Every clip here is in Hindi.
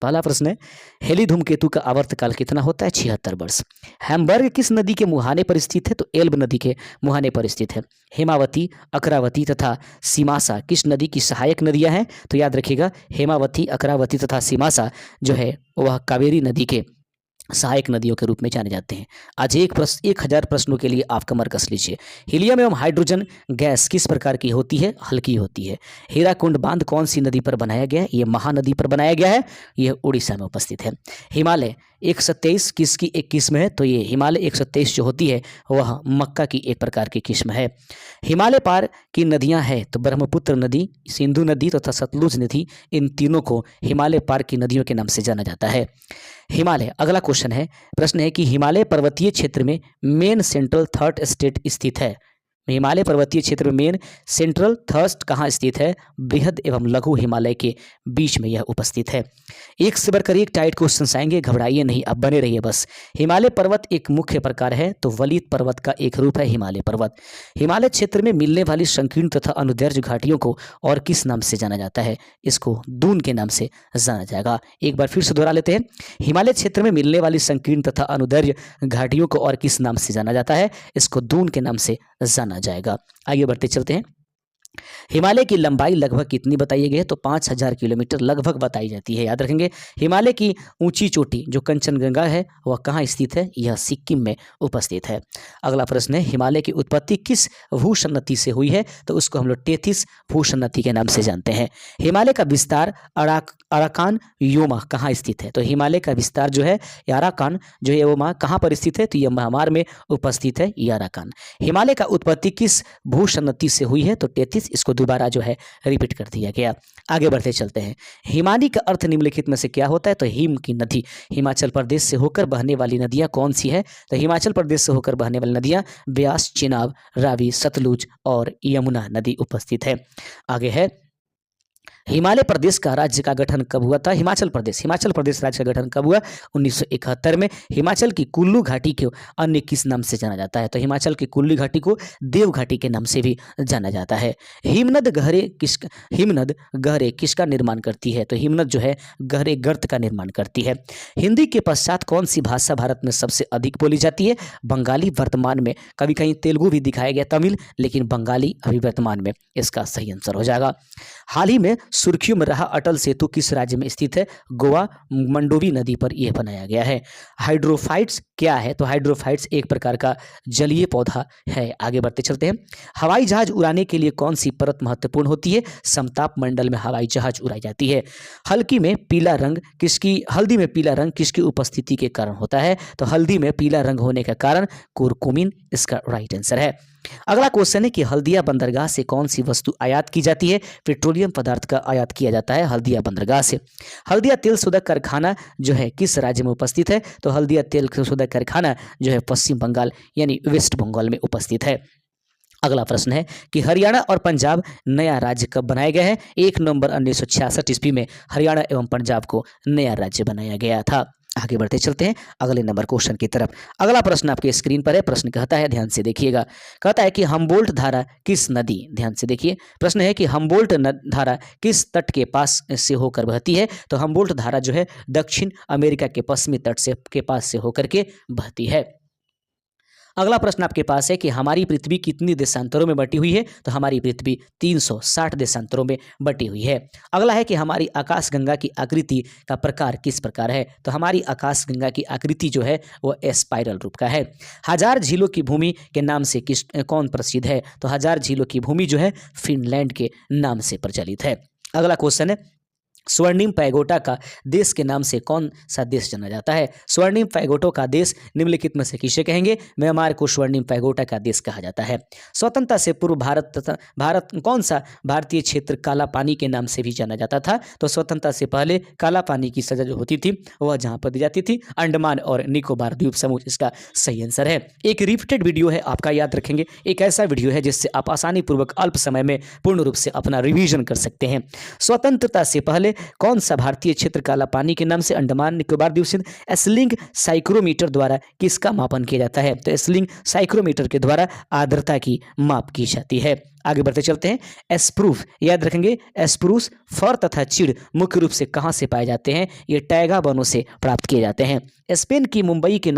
पहला प्रश्न है, हेली धूमकेतु का आवर्तकाल कितना होता है? 76 वर्ष। हैम्बर्ग किस नदी के मुहाने पर स्थित है? तो एल्ब नदी के मुहाने पर स्थित है। हेमावती, अकरावती तथा सीमासा किस नदी की सहायक नदियां हैं? तो याद रखिएगा, हेमावती, अकरावती तथा सीमासा जो है वह कावेरी नदी के सहायक नदियों के रूप में जाने जाते हैं। आज 1000 प्रश्नों के लिए आप कमर कस लीजिए। हीलियम एवं हाइड्रोजन गैस किस प्रकार की होती है? हल्की होती है। हीराकुंड बांध कौन सी नदी पर बनाया गया है? यह महानदी पर बनाया गया है, यह उड़ीसा में उपस्थित है। हिमालय 127 किसकी एक किस्म है? तो ये हिमालय 123 जो होती है वह मक्का की एक प्रकार की किस्म है। हिमालय पार की नदियां हैं तो ब्रह्मपुत्र नदी, सिंधु नदी तथा सतलुज नदी, इन तीनों को हिमालय पार की नदियों के नाम से जाना जाता है। हिमालय, अगला क्वेश्चन है, प्रश्न है कि हिमालय पर्वतीय क्षेत्र में मेन सेंट्रल थर्ड स्टेट स्थित है। हिमालय पर्वतीय क्षेत्र में मेन सेंट्रल थर्स्ट कहाँ स्थित है? बृहद एवं लघु हिमालय के बीच में यह उपस्थित है। एक से बढ़कर एक टाइट क्वेश्चन आएंगे, घबराइए नहीं, अब बने रहिए बस। हिमालय पर्वत एक मुख्य प्रकार है तो वलित पर्वत का एक रूप है हिमालय पर्वत। हिमालय क्षेत्र में मिलने वाली संकीर्ण तथा अनुदैर्घ्य घाटियों को और किस नाम से जाना जाता है? इसको दून के नाम से जाना जाएगा। एक बार फिर से दोहरा लेते हैं, हिमालय क्षेत्र में मिलने वाली संकीर्ण तथा अनुदैर्घ्य घाटियों को और किस नाम से जाना जाता है? इसको दून के नाम से जाना जाएगा। आगे बढ़ते चलते हैं। हिमालय की लंबाई लगभग कितनी बताई गई है? तो 5000 किलोमीटर लगभग बताई जाती है, याद रखेंगे। हिमालय की ऊंची चोटी जो कंचनजंगा है वह कहाँ स्थित है? यह सिक्किम में उपस्थित है। अगला प्रश्न है, हिमालय की उत्पत्ति किस भूसन्नति से हुई है? तो उसको हम लोग टेथिस भूसन्नति के नाम से जानते हैं। हिमालय का विस्तार अराकान योमा कहाँ स्थित है? तो हिमालय का विस्तार जो है अराकान जो है वो कहाँ पर स्थित है? तो यह म्यांमार में उपस्थित है, अराकान। हिमालय का उत्पत्ति किस भूसन्नति से हुई है? तो टेथिस, इसको दोबारा जो है रिपीट कर दिया गया। आगे बढ़ते चलते हैं। हिमानी का अर्थ निम्नलिखित में से क्या होता है? तो हिम की नदी। हिमाचल प्रदेश से होकर बहने वाली नदियां कौन सी है? तो हिमाचल प्रदेश से होकर बहने वाली नदियां ब्यास, चिनाब, रावी, सतलुज और यमुना नदी उपस्थित है। आगे है, हिमालय प्रदेश का राज्य का गठन कब हुआ था? हिमाचल प्रदेश राज्य का गठन कब हुआ? 1971 में। हिमाचल की कुल्लू घाटी को अन्य किस नाम से जाना जाता है? तो हिमाचल की कुल्लू घाटी को देव घाटी के नाम से भी जाना जाता है। हिमनद गहरे किसका निर्माण करती है? तो हिमनद जो है गहरे गर्त का निर्माण करती है। हिंदी के पश्चात कौन सी भाषा भारत में सबसे अधिक बोली जाती है? बंगाली वर्तमान में, कभी कहीं तेलुगु भी दिखाया गया, तमिल, लेकिन बंगाली अभी वर्तमान में इसका सही आंसर हो जाएगा। हाल ही में सुर्खियों में रहा अटल सेतु किस राज्य में स्थित है? गोवा, मंडोवी नदी पर यह बनाया गया है। हाइड्रोफाइट्स क्या है? तो हाइड्रोफाइट्स एक प्रकार का जलीय पौधा है। आगे बढ़ते चलते हैं। हवाई जहाज उड़ाने के लिए कौन सी परत महत्वपूर्ण होती है? समताप मंडल में हवाई जहाज उड़ाई जाती है। हल्दी में पीला रंग किसकी उपस्थिति के कारण होता है? तो हल्दी में पीला रंग होने का कारण कुरकुमिन इसका राइट आंसर है। अगला क्वेश्चन है कि हल्दिया बंदरगाह से कौन सी वस्तु आयात की जाती है? पेट्रोलियम पदार्थ का आयात किया जाता है हल्दिया बंदरगाह से। हल्दिया तेल शोधक कारखाना जो है किस राज्य में उपस्थित है? तो हल्दिया तेल शोधक कारखाना जो है पश्चिम बंगाल यानी वेस्ट बंगाल में उपस्थित है। अगला प्रश्न है कि हरियाणा और पंजाब नया राज्य कब बनाया गया है? 1 नवंबर 1966 ईस्वी में हरियाणा एवं पंजाब को नया राज्य बनाया गया था। आगे बढ़ते चलते हैं अगले नंबर क्वेश्चन की तरफ। अगला प्रश्न आपके स्क्रीन पर है। प्रश्न कहता है, ध्यान से देखिएगा, कहता है कि हम्बोल्ट धारा किस नदी, ध्यान से देखिए, प्रश्न है कि हम्बोल्ट धारा किस तट के पास से होकर बहती है? तो हम्बोल्ट धारा जो है दक्षिण अमेरिका के पश्चिमी तट के पास से होकर के बहती है। अगला प्रश्न आपके पास है कि हमारी पृथ्वी कितनी देशांतरों में बटी हुई है? तो हमारी पृथ्वी 360 देशांतरों में बटी हुई है। अगला है कि हमारी आकाशगंगा की आकृति का प्रकार किस प्रकार है? तो हमारी आकाशगंगा की आकृति जो है वो स्पाइरल रूप का है। हजार झीलों की भूमि के नाम से कौन प्रसिद्ध है? तो हजार झीलों की भूमि जो है फिनलैंड के नाम से प्रचलित है। अगला क्वेश्चन है, स्वर्णिम पैगोडा का देश के नाम से कौन सा देश जाना जाता है? स्वर्णिम पैगोडा का देश निम्नलिखित में से किसे कहेंगे? म्यांमार को स्वर्णिम पैगोडा का देश कहा जाता है। स्वतंत्रता से पूर्व भारत कौन सा भारतीय क्षेत्र काला पानी के नाम से भी जाना जाता था? तो स्वतंत्रता से पहले काला पानी की सजा जो होती थी वह जहाँ पर दी जाती थी अंडमान और निकोबार द्वीप समूह, इसका सही आंसर है। एक रिपीटेड वीडियो है आपका, याद रखेंगे, एक ऐसा वीडियो है जिससे आप आसानी पूर्वक अल्प समय में पूर्ण रूप से अपना रिवीजन कर सकते हैं। स्वतंत्रता से पहले कौन सा भारतीय क्षेत्र काला पानी के नाम से अंडमान निकोबार द्वीप समूह एस्लिंग साइक्रोमीटर द्वारा किसका मापन किया जाता है? तो एस्लिंग साइक्रोमीटर के द्वारा आर्द्रता की माप की जाती है। आगे बढ़ते चलते हैं। एस्प्रूफ याद रखेंगे, एस्प्रूस, फर तथा चीड़ मुख्य रूप से कहाँ से पाए जाते हैं? ये टैगा वनों से प्राप्त किए जाते हैं। स्पेन की मुंबई के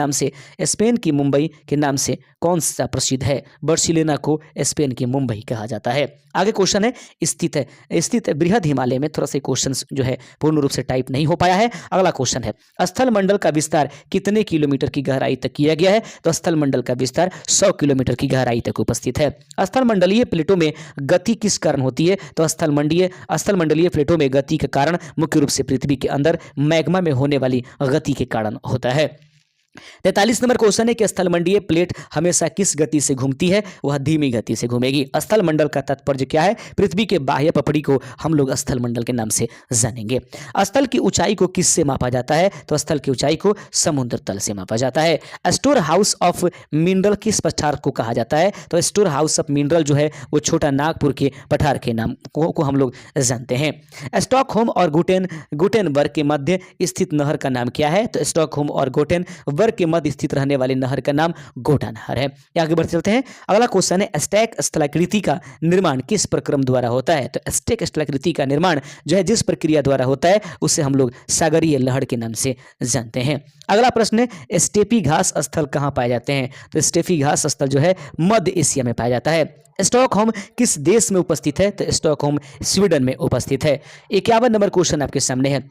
नाम से कौन सा प्रसिद्ध है? बार्सिलोना को स्पेन की मुंबई कहा जाता है। आगे क्वेश्चन है स्थित बृहद हिमालय में। थोड़ा सा क्वेश्चन जो है पूर्ण रूप से टाइप नहीं हो पाया है। अगला क्वेश्चन है स्थल मंडल का विस्तार कितने किलोमीटर की गहराई तक किया गया है? तो स्थल मंडल का विस्तार 100 किलोमीटर की गहराई तक उपस्थित है। स्थल मंडलीय प्लेटों में गति किस कारण होती है? तो स्थल मंडलीय प्लेटों में गति के कारण मुख्य रूप से पृथ्वी के अंदर मैग्मा में होने वाली गति के कारण होता है। 43 नंबर क्वेश्चन है कि स्थलमंडलीय प्लेट हमेशा किस गति से घूमती है? वह धीमी गति से घूमेगी। स्थल मंडल का तात्पर्य क्या है? पृथ्वी के बाह्य पपड़ी को हम लोग स्थल मंडल के नाम से जानेंगे। स्थल की ऊंचाई को किससे मापा जाता है? तो स्थल की ऊंचाई को समुद्र तल से मापा जाता है। स्टोर हाउस ऑफ मिनरल किस पठार को कहा जाता है? तो स्टोर हाउस ऑफ मिनरल जो है वो छोटा नागपुर के पठार के नाम को हम लोग जानते हैं। स्टॉकहोम और गुटेनबर्ग के मध्य स्थित नहर का नाम क्या है? तो स्टॉकहोम और गुटेनबर्ग के मध्य स्थित रहने वाली नहर का नाम गोटा नहर है। आगे बढ़ते चलते हैं। अगला क्वेश्चन है स्टैक स्थलाकृति का निर्माण किस प्रक्रम द्वारा होता है? तो स्टैक स्थलाकृति का निर्माण जो है जिस प्रक्रिया द्वारा होता है उसे हम लोग सागरीय लहर के नाम से जानते हैं। अगला प्रश्न है स्टेपी घास स्थल कहाँ पाए जाते हैं? तो स्टेपी घास स्थल जो है मध्य एशिया में पाया जाता है। स्टॉकहोम किस देश में उपस्थित है? तो स्टॉकहोम स्वीडन में उपस्थित है। 51 नंबर क्वेश्चन आपके सामने है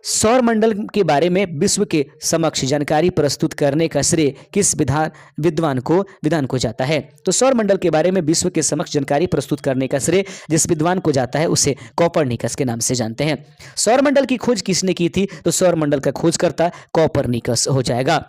सौर मंडल के बारे में विश्व के समक्ष जानकारी प्रस्तुत करने का श्रेय किस विद्वान को जाता है? तो सौर मंडल के बारे में विश्व के समक्ष जानकारी प्रस्तुत करने का श्रेय जिस विद्वान को जाता है उसे कोपरनिकस के नाम से जानते हैं। सौर मंडल की खोज किसने की थी? तो सौर मंडल का खोजकर्ता कोपरनिकस हो जाएगा।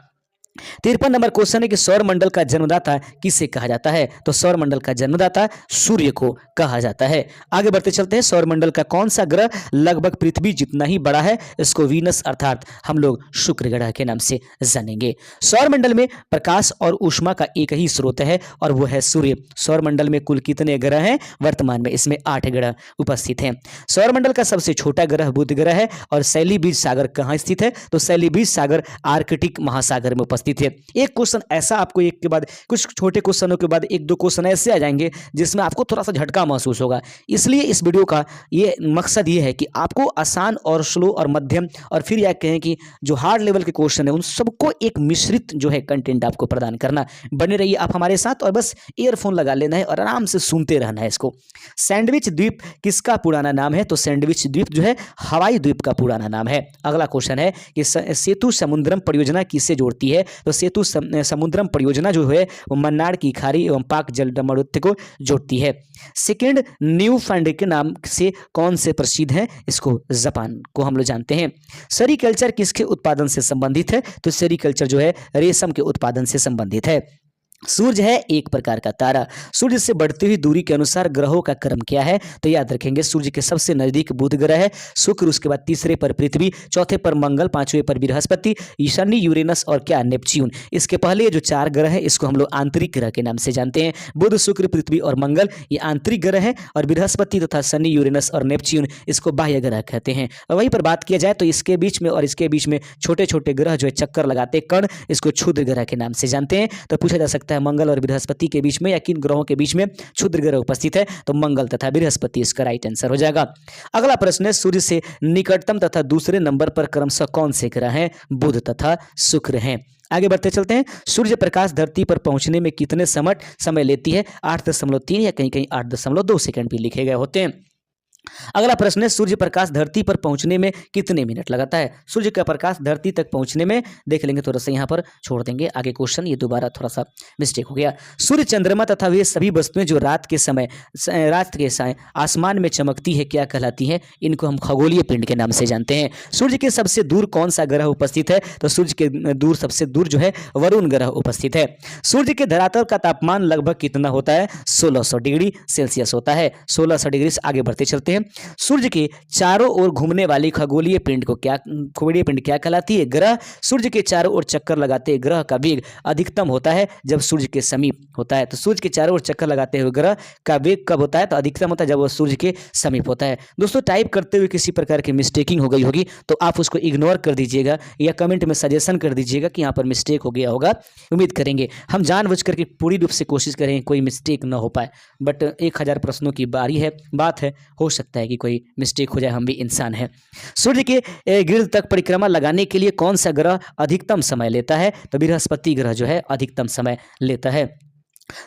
53 नंबर क्वेश्चन है कि सौर मंडल का जन्मदाता किसे कहा जाता है? तो सौर मंडल का जन्मदाता सूर्य को कहा जाता है। आगे बढ़ते चलते हैं। सौर मंडल का कौन सा ग्रह लगभग पृथ्वी जितना ही बड़ा है? इसको वीनस अर्थात हम लोग शुक्र ग्रह के नाम से जानेंगे। सौर मंडल में प्रकाश और ऊष्मा का एक ही स्रोत है और वो है सूर्य। सौर मंडल में कुल कितने ग्रह हैं? वर्तमान में इसमें 8 ग्रह उपस्थित हैं। सौर मंडल का सबसे छोटा ग्रह बुध ग्रह है। और शैलीबीज सागर कहाँ स्थित है? तो शैलीबीज सागर आर्कटिक महासागर में उपस्थित है। एक क्वेश्चन ऐसा आपको एक के बाद कुछ छोटे क्वेश्चनों के बाद एक दो क्वेश्चन ऐसे आ जाएंगे जिसमें आपको थोड़ा सा झटका महसूस होगा। इसलिए इस वीडियो का ये मकसद ये है कि आपको आसान और स्लो और मध्यम और फिर यह कहें कि जो हार्ड लेवल के क्वेश्चन है उन सबको एक मिश्रित जो है कंटेंट आपको प्रदान करना। बने रहिए आप हमारे साथ और बस ईयरफोन लगा लेना है और आराम से सुनते रहना है इसको। सैंडविच द्वीप किसका पुराना नाम है? तो सैंडविच द्वीप जो है हवाई द्वीप का पुराना नाम है। अगला क्वेश्चन है कि सेतु समुद्रम परियोजना किससे जोड़ती है? तो सेतु समुद्रम परियोजना जो है वो मन्नार की खाड़ी एवं पाक जलमरुद्ध को जोड़ती है। सेकेंड न्यू फंड के नाम से कौन से प्रसिद्ध है? इसको जापान को हम लोग जानते हैं। सेरीकल्चर किसके उत्पादन से संबंधित है? तो सेरीकल्चर जो है रेशम के उत्पादन से संबंधित है। सूर्य है एक प्रकार का तारा। सूर्य से बढ़ती हुई दूरी के अनुसार ग्रहों का क्रम क्या है? तो याद रखेंगे सूर्य के सबसे नजदीक बुध ग्रह है, शुक्र, उसके बाद तीसरे पर पृथ्वी, चौथे पर मंगल, पांचवें पर बृहस्पति, शनि, यूरेनस और क्या नेपच्यून। इसके पहले जो 4 ग्रह है इसको हम लोग आंतरिक ग्रह के नाम से जानते हैं। बुध, शुक्र, पृथ्वी और मंगल ये आंतरिक ग्रह है और बृहस्पति तथा शनि, यूरेनस और नेपच्यून इसको बाह्य ग्रह कहते हैं। और वहीं पर बात किया जाए तो इसके बीच में और इसके बीच में छोटे छोटे ग्रह जो है चक्कर लगाते कण, इसको क्षुद्र ग्रह के नाम से जानते हैं। तो पूछा जा सकता है मंगल और बृहस्पति के बीच में या किन ग्रहों के बीच में क्षुद्र ग्रह उपस्थित है? तो मंगल तथा बृहस्पति इसका राइट आंसर हो जाएगा। अगला प्रश्न है सूर्य से निकटतम तथा दूसरे नंबर पर क्रमशः कौन से ग्रह हैं? बुध तथा शुक्र हैं। आगे बढ़ते चलते हैं। सूर्य प्रकाश धरती पर पहुंचने में कितने समय लेती है? 8.3 या कहीं कहीं 8.2 सेकंड भी लिखे गए होते हैं। अगला प्रश्न है सूर्य प्रकाश धरती पर पहुंचने में कितने मिनट लगाता है? सूर्य का प्रकाश धरती तक पहुंचने में देख लेंगे, थोड़ा सा यहाँ पर छोड़ देंगे आगे क्वेश्चन, ये दोबारा थोड़ा सा मिस्टेक हो गया। सूर्य, चंद्रमा तथा वे सभी वस्तुएं जो रात के समय आसमान में चमकती है क्या कहलाती हैं? इनको हम खगोलीय पिंड के नाम से जानते हैं। सूर्य के सबसे दूर कौन सा ग्रह उपस्थित है? तो सूर्य के सबसे दूर जो है वरुण ग्रह उपस्थित है। सूर्य के धरातल का तापमान लगभग कितना होता है? 1600 डिग्री सेल्सियस होता है। 1600 डिग्री से आगे बढ़ते चलते चलते हैं। सूर्य के चारों ओर घूमने वाली खगोलीय पिंड क्या कहलाती है? ग्रह। सूर्य के चारों ओर चक्कर लगाते ग्रह का वेग अधिकतम होता है जब सूर्य के समीप होता है। तो सूर्य के चारों ओर चक्कर लगाते हुए ग्रह का वेग कब होता है? तो अधिकतम होता है जब वो सूर्य के समीप होता है। दोस्तों, टाइप करते हुए किसी प्रकार की मिस्टेकिंग हो गई होगी तो आप उसको इग्नोर कर दीजिएगा या कमेंट में सजेशन कर दीजिएगा कि यहाँ पर मिस्टेक हो गया होगा। उम्मीद करेंगे हम जानबूझ करके पूरी रूप से कोशिश करें कोई मिस्टेक न हो पाए, बट 1000 प्रश्नों की बात है, हो सकता है कि कोई मिस्टेक हो जाए, हम भी इंसान हैं। सूर्य के गिर्द तक परिक्रमा लगाने के लिए कौन सा ग्रह अधिकतम समय लेता है? तो बृहस्पति ग्रह जो है अधिकतम समय लेता है।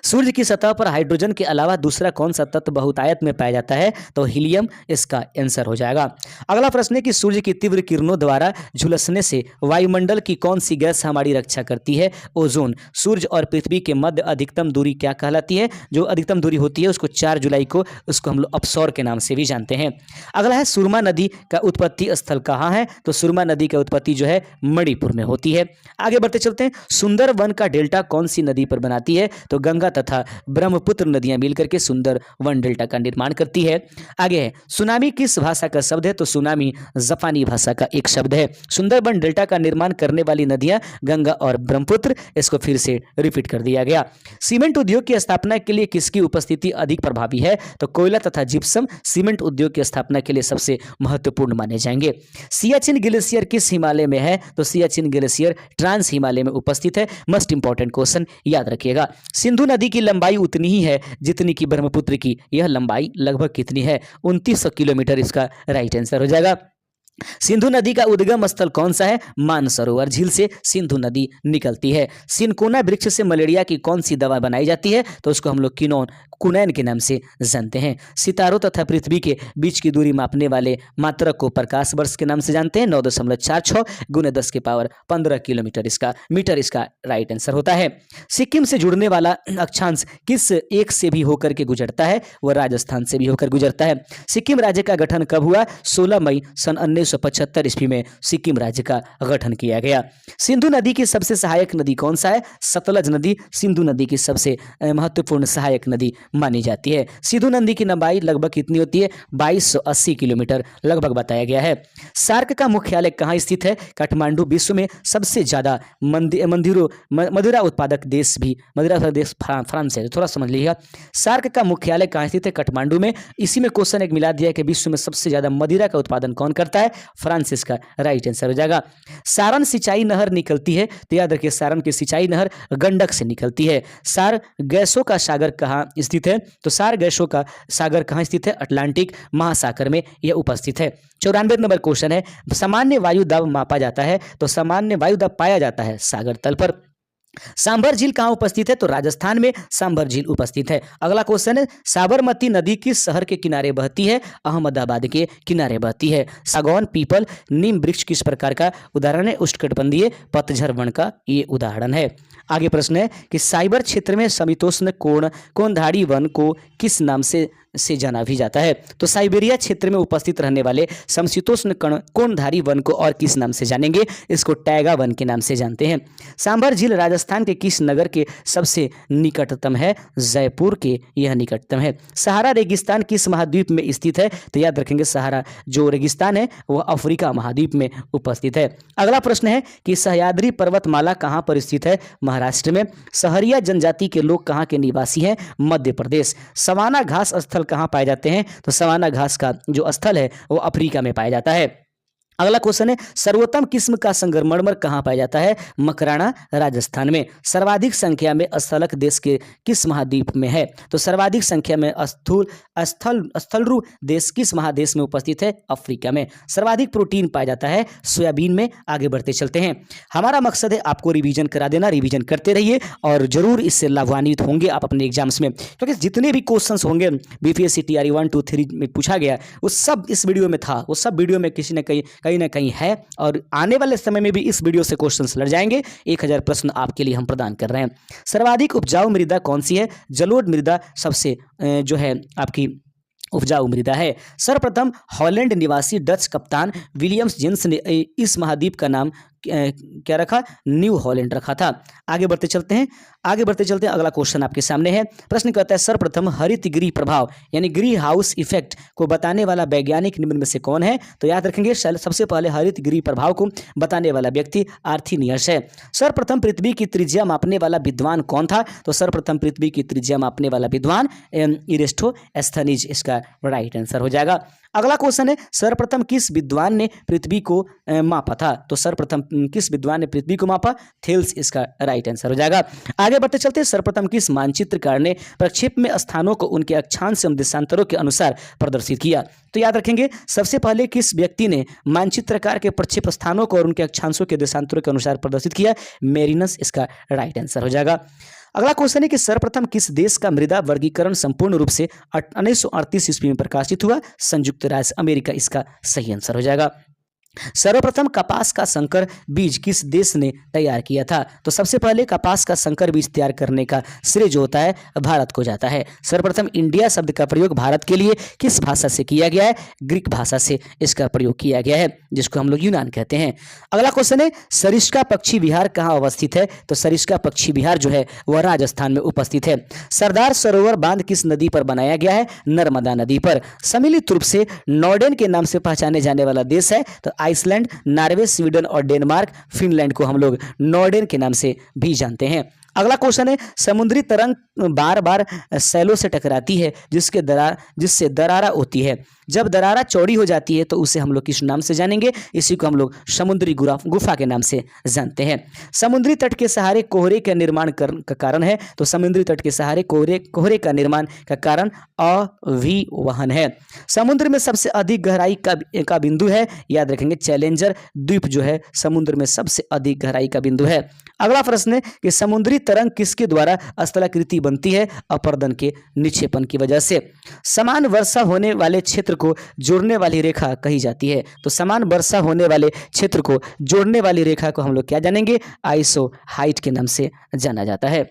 सूर्य की सतह पर हाइड्रोजन के अलावा दूसरा कौन सा तत्व बहुतायत में पाया जाता है? तो हीलियम इसका आंसर हो जाएगा। अगला प्रश्न है कि सूर्य की तीव्र किरणों द्वारा झुलसने से वायुमंडल की कौन सी गैस हमारी रक्षा करती है? ओजोन। सूर्य और पृथ्वी के मध्य अधिकतम दूरी क्या कहलाती है? जो अधिकतम दूरी होती है उसको 4 जुलाई को उसको हम लोग अपसौर के नाम से भी जानते हैं। अगला है सुरमा नदी का उत्पत्ति स्थल कहाँ है? तो सुरमा नदी का उत्पत्ति जो है मणिपुर में होती है। आगे बढ़ते चलते हैं। सुंदर वन का डेल्टा कौन सी नदी पर बनाती है? तो गंगा तथा ब्रह्मपुत्र नदियां मिलकर के सुंदर वन डेल्टा का निर्माण करती है। आगे है सुनामी किस भाषा का शब्द है? तो सुनामी जापानी भाषा का एक शब्द है। सुंदरबन डेल्टा का निर्माण करने वाली नदियां गंगा और ब्रह्मपुत्र। इसको फिर से रिपीट कर दिया गया। सीमेंट उद्योग की स्थापना के लिए किसकी उपस्थिति अधिक प्रभावी है? तो कोयला तथा जिप्सम सीमेंट उद्योग की स्थापना के लिए सबसे महत्वपूर्ण माने जाएंगे। सियाचिन ग्लेशियर किस हिमालय में है? तो सियाचिन ग्लेशियर ट्रांस हिमालय में उपस्थित है। मोस्ट इंपॉर्टेंट क्वेश्चन याद रखिएगा। सिंधु नदी की लंबाई उतनी ही है जितनी की ब्रह्मपुत्र की। यह लंबाई लगभग कितनी है? 2900 किलोमीटर इसका राइट आंसर हो जाएगा। सिंधु नदी का उद्गम स्थल कौन सा है? मानसरोवर झील से सिंधु नदी निकलती है। सिनकोना वृक्ष से मलेरिया की कौन सी दवा बनाई जाती है? तो उसको हम लोग कुनैन के नाम से जानते हैं। सितारों तथा पृथ्वी के बीच की दूरी मापने वाले मात्रक को प्रकाश वर्ष के नाम से जानते हैं। 9.46 गुने 10 की पावर 15 किलोमीटर मीटर इसका राइट आंसर होता है। सिक्किम से जुड़ने वाला अक्षांश किस एक से भी होकर के गुजरता है? वह राजस्थान से भी होकर गुजरता है। सिक्किम राज्य का गठन कब हुआ? 16 मई सन 1975 ईस्वी में सिक्किम राज्य का गठन किया गया। सिंधु नदी की सबसे सहायक नदी कौन सा है? सतलज नदी सिंधु नदी की सबसे महत्वपूर्ण सहायक नदी मानी जाती है। सिंधु नदी की लंबाई लगभग कितनी होती है? 2280 किलोमीटर लगभग बताया गया है। सार्क का मुख्यालय कहाँ स्थित है? काठमांडू। विश्व में सबसे ज्यादा मदिरा उत्पादक देश फ्रांस है, थोड़ा समझ लीजिएगा। सार्क का मुख्यालय कहाँ स्थित है? काठमांडू में। इसी में क्वेश्चन एक मिला दिया है कि विश्व में सबसे ज्यादा मदिरा का उत्पादन कौन करता है? फ्रांस इसका राइट आंसर हो जाएगा। सारण सिंचाई नहर निकलती है तो याद रखिए सारण की सिंचाई नहर गंडक से निकलती है। सार गैसों का सागर कहाँ स्थित है? तो सार गैसों का सागर कहाँ स्थित है? अटलांटिक महासागर में यह उपस्थित है। 94 नंबर क्वेश्चन है। सामान्य वायु दाब मापा जाता है तो सामान्य वायु दाब पाया जाता है सागर तल पर। सांभर झील कहाँ उपस्थित है? तो राजस्थान में सांभर झील उपस्थित है। अगला क्वेश्चन है। साबरमती नदी किस शहर के किनारे बहती है? अहमदाबाद के किनारे बहती है। सागौन पीपल नीम वृक्ष किस प्रकार का उदाहरण है? उष्णकटिबंधीय पतझड़ वन का ये उदाहरण है। आगे प्रश्न है कि साइबर क्षेत्र में समशीतोष्ण कोणधारी वन को किस नाम से जाना भी जाता है? तो साइबेरिया क्षेत्र में उपस्थित रहने वाले समशीतोष्ण कोणधारी वन को और किस नाम से जानेंगे? इसको टैगा वन के नाम से जानते हैं। सांभर झील राजस्थान के किस नगर के सबसे निकटतम है? जयपुर के यह निकटतम है। सहारा रेगिस्तान किस महाद्वीप में स्थित है? तो याद रखेंगे सहारा जो रेगिस्तान है वह अफ्रीका महाद्वीप में उपस्थित है। अगला प्रश्न है कि सह्याद्री पर्वतमाला कहाँ पर स्थित है? महाराष्ट्र में। सहरिया जनजाति के लोग कहाँ के निवासी हैं? मध्य प्रदेश। सवाना घास स्थल कहां पाए जाते हैं? तो सवाना घास का जो स्थल है वो अफ्रीका में पाया जाता है। अगला क्वेश्चन है। सर्वोत्तम किस्म का संगमरमर कहां पाया जाता है? मकराना राजस्थान में। सर्वाधिक संख्या में स्थलक देश के किस महाद्वीप में है? तो सर्वाधिक संख्या में स्थलरु देश किस महादेश में उपस्थित है? अफ्रीका में। सर्वाधिक प्रोटीन पाया जाता है सोयाबीन में। आगे बढ़ते चलते हैं। हमारा मकसद है आपको रिवीजन करा देना। रिवीजन करते रहिए और जरूर इससे लाभान्वित होंगे आप अपने एग्जाम्स में, क्योंकि जितने भी क्वेश्चंस होंगे बीपीएससी टीआरई 1 2 3 में पूछा गया वो सब इस वीडियो में था। वो सब वीडियो में किसी न कहीं ना कहीं है और आने वाले समय में भी इस वीडियो से क्वेश्चंस लड़ जाएंगे। 1000 प्रश्न आपके लिए हम प्रदान कर रहे हैं। सर्वाधिक उपजाऊ मृदा कौन सी है? जलोढ़ मृदा सबसे जो है आपकी उपजाऊ मृदा है। सर्वप्रथम हॉलैंड निवासी डच कप्तान विलियम्स जेन्स ने इस महाद्वीप का नाम क्या रखा, न्यू हॉलैंड रखा था। आगे बढ़ते चलते हैं, अगला क्वेश्चन आपके सामने है। प्रश्न कहता है सर्वप्रथम हरित गृह प्रभाव यानी ग्रीन हाउस इफेक्ट को बताने वाला वैज्ञानिक निम्न में से कौन है? तो याद रखेंगे सबसे पहले हरित गृह प्रभाव को बताने वाला व्यक्ति आर्थिनियस है। सर्वप्रथम पृथ्वी की त्रिज्या मापने वाला विद्वान कौन था? तो सर्वप्रथम पृथ्वी की त्रिज्या मापने वाला विद्वान इरेस्टोस्थनीज इसका राइट आंसर हो जाएगा। अगला क्वेश्चन है सर्वप्रथम किस विद्वान ने पृथ्वी को मापा था? तो सर्वप्रथम किस विद्वान ने पृथ्वी को मापा? थेल्स इसका राइट आंसर हो जाएगा। आगे बढ़ते चलते हैं, सर्वप्रथम किस मानचित्रकार ने प्रक्षेप में स्थानों को उनके अक्षांश एवं देशांतरों के अनुसार प्रदर्शित किया? तो याद रखेंगे सबसे पहले किस व्यक्ति ने मानचित्रकार के प्रक्षेप स्थानों को और उनके अक्षांशों के देशांतरों के अनुसार प्रदर्शित किया? मेरिनस इसका राइट आंसर हो जाएगा। अगला क्वेश्चन है कि सर्वप्रथम किस देश का मृदा वर्गीकरण संपूर्ण रूप से 1938 ईस्वी में प्रकाशित हुआ? संयुक्त राज्य अमेरिका इसका सही आंसर हो जाएगा। सर्वप्रथम कपास का संकर बीज किस देश ने तैयार किया था? तो सबसे पहले कपास का संकर बीज तैयार करने का श्रेय जो होता है भारत को जाता है। सर्वप्रथम इंडिया शब्द का प्रयोग भारत के लिए किस भाषा से किया गया है? ग्रीक भाषा से इसका प्रयोग किया गया है, जिसको हम लोग यूनान कहते हैं। अगला क्वेश्चन है सरिस्का पक्षी विहार कहाँ अवस्थित है? तो सरिस्का पक्षी विहार जो है वह राजस्थान में उपस्थित है। सरदार सरोवर बांध किस नदी पर बनाया गया है? नर्मदा नदी पर। सम्मिलित रूप से नॉर्डेन के नाम से पहचाने जाने वाला देश है? तो आइसलैंड, नॉर्वे, स्वीडन और डेनमार्क, फिनलैंड को हम लोग नॉर्डेन के नाम से भी जानते हैं। अगला क्वेश्चन है समुद्री तरंग बार बार सैलों से टकराती है जिससे दरारा होती है। जब दरारा चौड़ी हो जाती है तो उसे हम लोग किस नाम से जानेंगे? इसी को हम लोग समुद्री गुफा के नाम से जानते हैं। समुद्री तट के सहारे कोहरे का निर्माण का कारण है? तो समुद्री तट के सहारे कोहरे का निर्माण का कारण अभिवहन है। समुद्र में सबसे अधिक गहराई का बिंदु है? याद रखेंगे चैलेंजर द्वीप जो है समुद्र में सबसे अधिक गहराई का बिंदु है। अगला प्रश्न है कि समुद्री तरंग किसके द्वारा स्थलाकृति बनती है? अपर्दन के निक्षेपण की वजह से। समान वर्षा होने वाले क्षेत्र को जोड़ने वाली रेखा कही जाती है? तो समान वर्षा होने वाले क्षेत्र को जोड़ने वाली रेखा को हम लोग क्या जानेंगे? आइसोहाइट के नाम से जाना जाता है।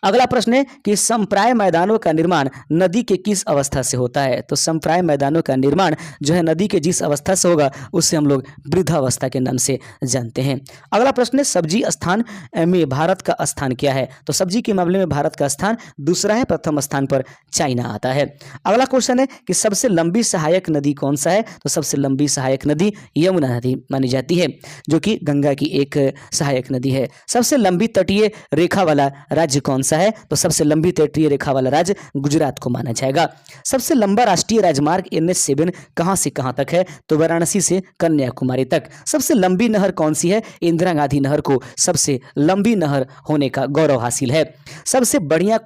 अगला प्रश्न है कि संप्राय मैदानों का निर्माण नदी के किस अवस्था से होता है? तो संप्राय मैदानों का निर्माण जो है नदी के जिस अवस्था से होगा उससे हम लोग वृद्धावस्था के नाम से जानते हैं। अगला प्रश्न है सब्जी स्थान में भारत का स्थान क्या है? तो सब्जी के मामले में भारत का स्थान दूसरा है, प्रथम स्थान पर चाइना आता है। अगला क्वेश्चन है कि सबसे लंबी सहायक नदी कौन सा है? तो सबसे लंबी सहायक नदी यमुना नदी मानी जाती है, जो कि गंगा की एक सहायक नदी है। सबसे लंबी तटीय रेखा वाला राज्य कौन सा है? तो सबसे लंबी तटीय रेखा वाला राज्य गुजरात को माना जाएगा। सबसे लंबा राष्ट्रीय राजमार्ग NH7 कहां से कहां तक है? तो वाराणसी से कन्याकुमारी तक। सबसे लंबी नहर कौन सी है? इंदिरा गांधी नहर को सबसे लंबी नहर होने का गौरव हासिल है। सबसे बढ़िया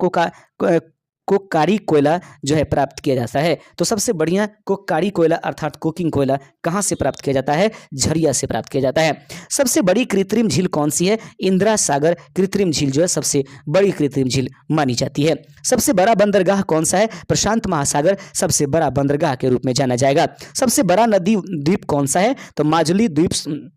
कोकारी कोयला जो है प्राप्त किया जाता है? तो सबसे बढ़िया कोकारी कोयला अर्थात कोकिंग कोयला कहां से प्राप्त किया जाता है? झरिया से प्राप्त किया जाता है। सबसे बड़ी कृत्रिम झील कौन सी है? इंदिरा सागर कृत्रिम झील जो है सबसे बड़ी कृत्रिम झील मानी जाती है। सबसे बड़ा बंदरगाह कौन सा है? प्रशांत महासागर सबसे बड़ा बंदरगाह के रूप में जाना जाएगा। सबसे बड़ा नदी द्वीप कौन सा है? तो माजुली द्वीप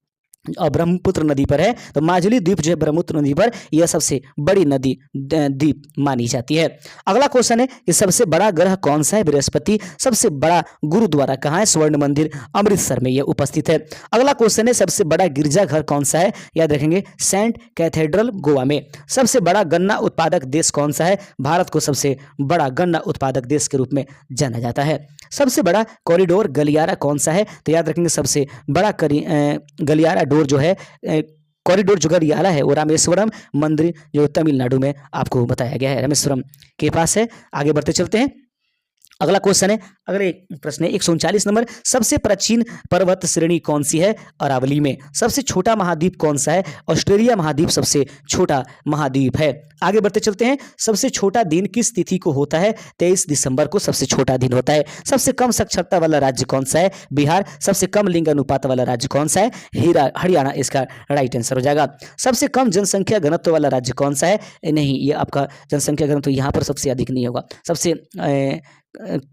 और ब्रह्मपुत्र नदी पर है। तो माजुली द्वीप जो है ब्रह्मपुत्र नदी पर यह सबसे बड़ी नदी द्वीप मानी जाती है। अगला क्वेश्चन है कि सबसे बड़ा ग्रह कौन सा है? बृहस्पति। सबसे बड़ा गुरुद्वारा कहाँ है? स्वर्ण मंदिर अमृतसर में यह उपस्थित है। अगला क्वेश्चन है सबसे बड़ा गिरजाघर कौन सा है? याद रखेंगे सेंट कैथेड्रल गोवा में। सबसे बड़ा गन्ना उत्पादक देश कौन सा है? भारत को सबसे बड़ा गन्ना उत्पादक देश के रूप में जाना जाता है। सबसे बड़ा कॉरिडोर गलियारा कौन सा है? तो याद रखेंगे सबसे बड़ा गलियारा डोर जो है कॉरिडोर जो गलियारा है वो रामेश्वरम मंदिर जो तमिलनाडु में आपको बताया गया है, रामेश्वरम के पास है। आगे बढ़ते चलते हैं। अगला क्वेश्चन है, अगले प्रश्न है 139 नंबर। सबसे प्राचीन पर्वत श्रेणी कौन सी है? अरावली में। सबसे छोटा महाद्वीप कौन सा है? ऑस्ट्रेलिया महाद्वीप सबसे छोटा महाद्वीप है। आगे बढ़ते चलते हैं। सबसे छोटा दिन किस तिथि को होता है? 23 दिसंबर को सबसे छोटा दिन होता है। सबसे कम साक्षरता वाला राज्य कौन सा है? बिहार। सबसे कम लिंग अनुपात वाला राज्य कौन सा है? हरियाणा इसका राइट आंसर हो जाएगा। सबसे कम जनसंख्या घनत्व वाला राज्य कौन सा है? नहीं, ये आपका जनसंख्या घनत्व यहाँ पर सबसे अधिक नहीं होगा। सबसे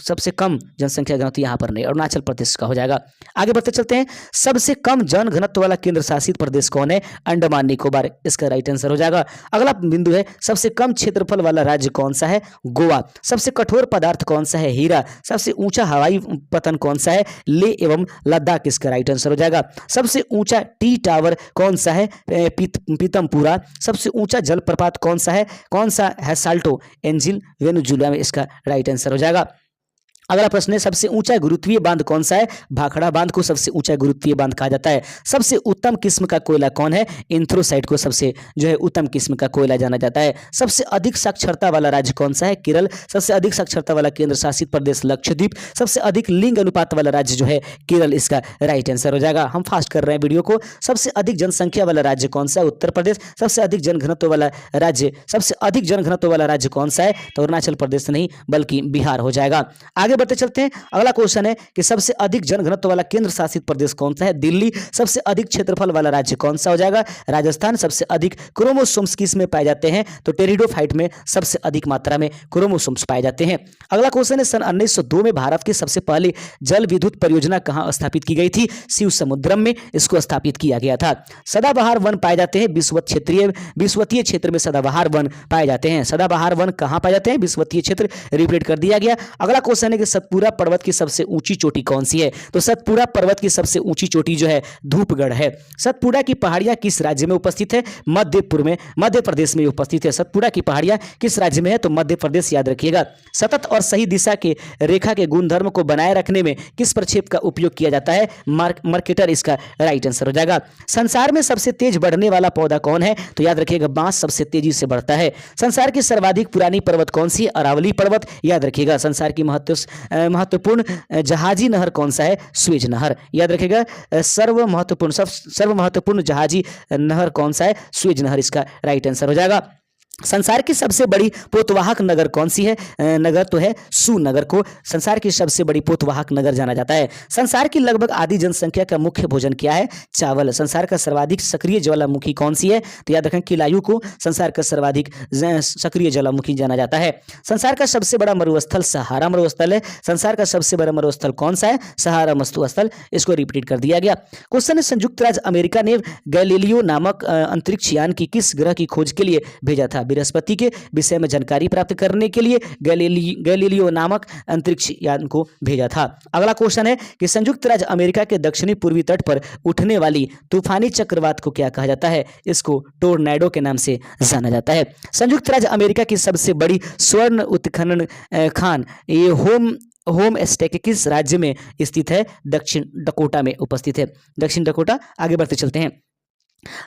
सबसे कम जनसंख्या घनत्व यहाँ पर नहीं, अरुणाचल प्रदेश का हो जाएगा। आगे बढ़ते चलते हैं, सबसे कम जन घनत्व वाला केंद्र शासित प्रदेश कौन है? अंडमान निकोबार, इसका राइट आंसर हो जाएगा। अगला बिंदु है, सबसे कम क्षेत्रफल वाला राज्य कौन सा है? गोवा। सबसे कठोर पदार्थ कौन सा है? हीरा। सबसे ऊंचा हवाई पतन कौन सा है? लेह एवं लद्दाख, इसका राइट आंसर हो जाएगा। सबसे ऊंचा टी टावर कौन सा है? पीतमपुरा। सबसे ऊंचा जलप्रपात कौन सा है? साल्टो एंजिल वेनेजुएला में, इसका राइट आंसर हो जाएगा। अगला प्रश्न है, सबसे ऊंचा गुरुत्वीय बांध कौन सा है? भाखड़ा बांध को सबसे ऊंचा गुरुत्वीय बांध कहा जाता है। सबसे उत्तम किस्म का कोयला कौन है? एंथ्रोसाइट को सबसे उत्तम किस्म का कोयला जाना जाता है। सबसे अधिक साक्षरता वाला राज्य कौन सा है? केरल। सबसे अधिक साक्षरता वाला केंद्र शासित प्रदेश लक्षद्वीप। सबसे अधिक लिंग अनुपात वाला राज्य है केरल, इसका राइट आंसर हो जाएगा। हम फास्ट कर रहे हैं वीडियो को। सबसे अधिक जनसंख्या वाला राज्य कौन सा है? उत्तर प्रदेश। सबसे अधिक जनघनत्व वाला राज्य कौन सा है? तो अरुणाचल प्रदेश नहीं बल्कि बिहार हो जाएगा। आगे बढ़ते चलते हैं, अगला क्वेश्चन है कि सबसे अधिक जनघनत्व वाला केंद्र शासित प्रदेश कौन सा है? दिल्ली। सबसे अधिक क्षेत्रफल वाला राज्य कौन सा हो जाएगा? राजस्थान। सबसे अधिक क्रोमोसोम्स किस में पाए जाते हैं? तो टेरिडोफाइट में सबसे अधिक मात्रा में क्रोमोसोम्स पाए जाते हैं। अगला क्वेश्चन है, सन 1902 में भारत की सबसे पहली जल विद्युत परियोजना कहां स्थापित की गई थी? शिव समुद्रम में इसको स्थापित किया गया था। सदाबहार वन पाए जाते हैं विषुवतीय क्षेत्र में सदाबहार वन पाए जाते हैं। सदाबहार वन कहां पाए जाते हैं? विषुवतीय क्षेत्र, रिपीट कर दिया गया। अगला क्वेश्चन है कि सतपुड़ा पर्वत की सबसे ऊंची चोटी कौन सी है? तो सतपुड़ा पर्वत की सबसे ऊंची चोटी धूपगढ़ है। सतपुड़ा की पहाड़ियां किस राज्य में उपस्थित है? मध्य प्रदेश में उपस्थित है। सतपुड़ा की पहाड़ियां किस राज्य में है? तो मध्य प्रदेश, याद रखिएगा। सतत और सही दिशा के रेखा के गुणधर्म को बनाए रखने में किस प्रक्षेप का उपयोग किया जाता है? मर्केटर, इसका राइट आंसर हो जाएगा। संसार में सबसे तेज बढ़ने वाला पौधा कौन है? तो याद रखिएगा, बांस सबसे तेजी से बढ़ता है। संसार की सर्वाधिक पुरानी पर्वत कौन सी है? अरावली पर्वत, याद रखिएगा। संसार की महत्वपूर्ण जहाजी नहर कौन सा है? स्वेज नहर, याद रखिएगा। सर्व महत्वपूर्ण जहाजी नहर कौन सा है? स्वेज नहर, इसका राइट आंसर हो जाएगा। संसार की सबसे बड़ी पोतवाहक नगर कौन सी है? नगर तो है सुनगर को संसार की सबसे बड़ी पोतवाहक नगर जाना जाता है। संसार की लगभग आधी जनसंख्या का मुख्य भोजन क्या है? चावल। संसार का सर्वाधिक सक्रिय ज्वालामुखी कौन सी है? तो याद रखें किलायु को संसार का सर्वाधिक सक्रिय ज्वालामुखी जाना जाता है। संसार का सबसे बड़ा मरुस्थल सहारा मरुस्थल है। संसार का सबसे बड़ा मरुस्थल कौन सा है? सहारा मरुस्थल, इसको रिपीट कर दिया गया। क्वेश्चन है, संयुक्त राज्य अमेरिका ने गैलीलियो नामक अंतरिक्ष यान की किस ग्रह की खोज के लिए भेजा था? बृहस्पति के विषय में जानकारी प्राप्त करने के लिए गैलीलियो नामक अंतरिक्ष यान को भेजा था। अगला क्वेश्चन है कि संयुक्त राज्य अमेरिका के दक्षिणी पूर्वी तट पर उठने वाली तूफानी चक्रवात को क्या कहा जाता है? इसको टोर्नेडो के नाम से जाना जाता है। संयुक्त राज्य अमेरिका की सबसे बड़ी स्वर्ण उत्खनन खान ये होम स्टेक किस राज्य में स्थित है? दक्षिण डकोटा में उपस्थित है। दक्षिण डकोटा। आगे बढ़ते चलते हैं,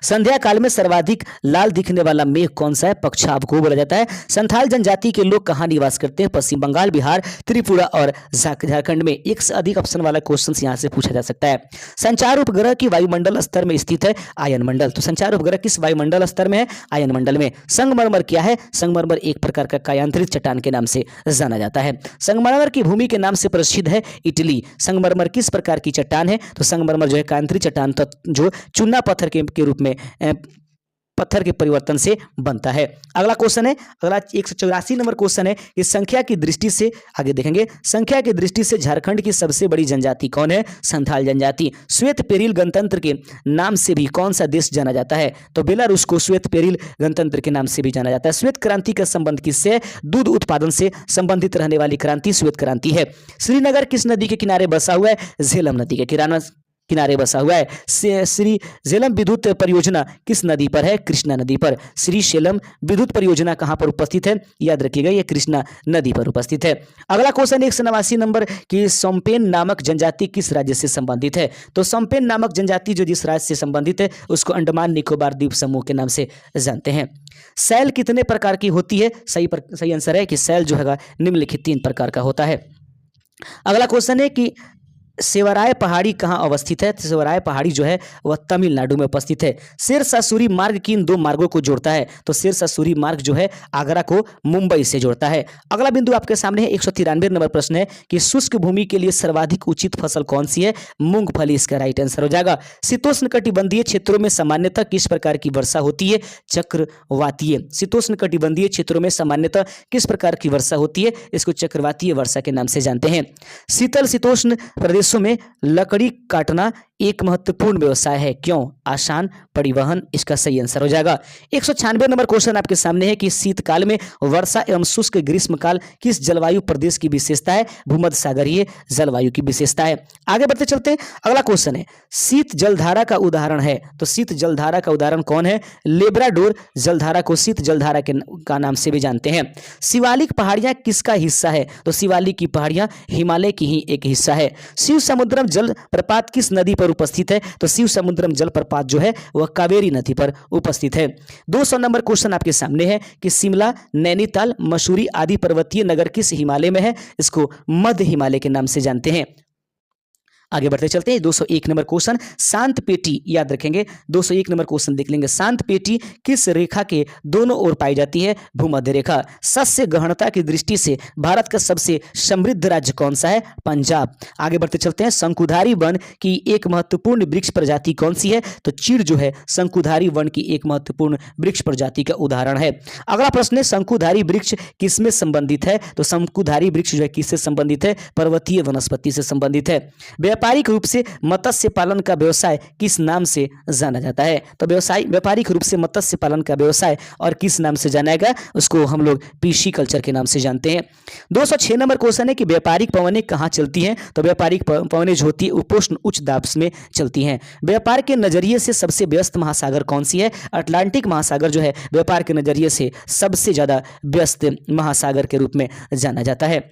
संध्या काल में सर्वाधिक लाल दिखने वाला मेघ कौन सा है? पक्षाभ को बोला जाता है। संथाल जनजाति के लोग कहां निवास करते हैं? पश्चिम बंगाल, बिहार, त्रिपुरा और झारखंड में। एक से अधिक ऑप्शन वाला क्वेश्चन यहां से पूछा जा सकता है। संचार उपग्रह की वायुमंडल स्तर में स्थित है? आयन मंडल। तो संचार उपग्रह किस वायुमंडल स्तर में है? आयन मंडल में। संगमरमर क्या है? संगमरमर एक प्रकार का कायांतरित चट्टान के नाम से जाना जाता है। संगमरमर की भूमि के नाम से प्रसिद्ध है इटली। संगमरमर किस प्रकार की चट्टान है? तो संगमरमर कायांतरित चट्टान जो चूना पत्थर के रूप में पत्थर के परिवर्तन से बनता है। अगला क्वेश्चन है, अगला 184 नंबर क्वेश्चन है कि संख्या की दृष्टि से, आगे देखेंगे, संख्या की दृष्टि से झारखंड की सबसे बड़ी जनजाति कौन है? संथाल जनजाति। श्वेत पेरिल गणतंत्र के नाम से भी कौन सा देश जाना जाता है? तो बेलारूस को श्वेत पेरिल गणतंत्र के नाम से भी जाना जाता है। श्वेत क्रांति का संबंध किससे? दूध उत्पादन से संबंधित रहने वाली क्रांति श्वेत क्रांति है। श्रीनगर किस नदी के किनारे बसा हुआ है? झेलम नदी के किनारे बसा हुआ है। श्री झेलम विद्युत परियोजना किस नदी पर है? कृष्णा नदी पर। श्री झेलम विद्युत परियोजना कहां पर उपस्थित है? याद रखिएगा, यह कृष्णा नदी पर उपस्थित है। अगला क्वेश्चन 189 नंबर की सोम्पेन नामक जनजाति किस राज्य से संबंधित है? तो सोम्पेन नामक जनजाति जो जिस राज्य से संबंधित है उसको अंडमान निकोबार द्वीप समूह के नाम से जानते हैं। सेल कितने प्रकार की होती है? सही आंसर है कि सेल जो है निम्नलिखित 3 प्रकार का होता है। अगला क्वेश्चन है कि सेवराय पहाड़ी कहाँ अवस्थित है? सेवराय पहाड़ी जो है वह तमिलनाडु में उपस्थित है। शेरशाह सूरी मार्ग किन दो मार्गों को जोड़ता है? तो शेरशाह सूरी मार्ग जो है आगरा को मुंबई से जोड़ता है। अगला बिंदु आपके सामने है 193 नंबर प्रश्न है कि शुष्क भूमि के लिए सर्वाधिक उचित फसल कौन सी है? मूंगफली इसका राइट आंसर हो जाएगा। शीतोष्ण कटिबंधीय क्षेत्रों में सामान्यतः किस प्रकार की वर्षा होती है? चक्रवातीय। शीतोष्ण कटिबंधीय क्षेत्रों में सामान्यतः किस प्रकार की वर्षा होती है? इसको चक्रवातीय वर्षा के नाम से जानते हैं। शीतल शीतोष्ण प्रदेशों में लकड़ी काटना एक महत्वपूर्ण व्यवसाय है, क्यों? आसान परिवहन इसका सही आंसर हो जाएगा। 196 नंबर क्वेश्चन आपके सामने है कि शीतकाल में वर्षा एवं शुष्क ग्रीष्मकाल किस जलवायु प्रदेश की विशेषता है? भूमध्य सागरीय जलवायु की विशेषता है। आगे बढ़ते चलते हैं, अगला क्वेश्चन है शीत जलधारा का उदाहरण है, तो शीत जलधारा का उदाहरण कौन है? लेब्राडोर जलधारा को शीत जलधारा का नाम से भी जानते हैं। शिवालिक पहाड़ियां किसका हिस्सा है? तो शिवालिक की पहाड़ियां हिमालय की ही एक हिस्सा है। शिव समुद्रम जल प्रपात किस नदी पर उपस्थित है? तो शिव समुद्रम जल प्रपात जो है वह कावेरी नदी पर उपस्थित है। 200 नंबर क्वेश्चन आपके सामने है कि शिमला, नैनीताल, मसूरी आदि पर्वतीय नगर किस हिमालय में है? इसको मध्य हिमालय के नाम से जानते हैं। आगे बढ़ते चलते हैं 201 नंबर क्वेश्चन, शांत पेटी याद रखेंगे। 201 नंबर क्वेश्चन देख लेंगे, शांत पेटी किस रेखा के दोनों ओर पाई जाती है? भूमध्य रेखा। शस्य गहनता की दृष्टि से भारत का सबसे समृद्ध राज्य कौन सा है? पंजाब। आगे बढ़ते चलते हैं, शंकुधारी वन की एक महत्वपूर्ण वृक्ष प्रजाति कौन सी है? तो चीड़ जो है शंकुधारी वन की एक महत्वपूर्ण वृक्ष प्रजाति का उदाहरण है। अगला प्रश्न है शंकुधारी वृक्ष किसमें संबंधित है? तो शंकुधारी वृक्ष जो है किससे संबंधित है? पर्वतीय वनस्पति से संबंधित है। व्यापारिक रूप से मत्स्य पालन का व्यवसाय किस नाम से जाना जाता है? तो व्यापारिक रूप से मत्स्य पालन का व्यवसाय और किस नाम से जाना जाएगा? उसको हम लोग पीसी कल्चर के नाम से जानते हैं। 206 नंबर क्वेश्चन है कि व्यापारिक पवनें कहाँ चलती हैं? तो व्यापारिक पवनें जो होती है उपोष्ण उच्च दाब में चलती हैं। व्यापार के नजरिए से सबसे व्यस्त महासागर कौन सी है? अटलांटिक महासागर जो है व्यापार के नजरिए से सबसे ज्यादा व्यस्त महासागर के रूप में जाना जाता है।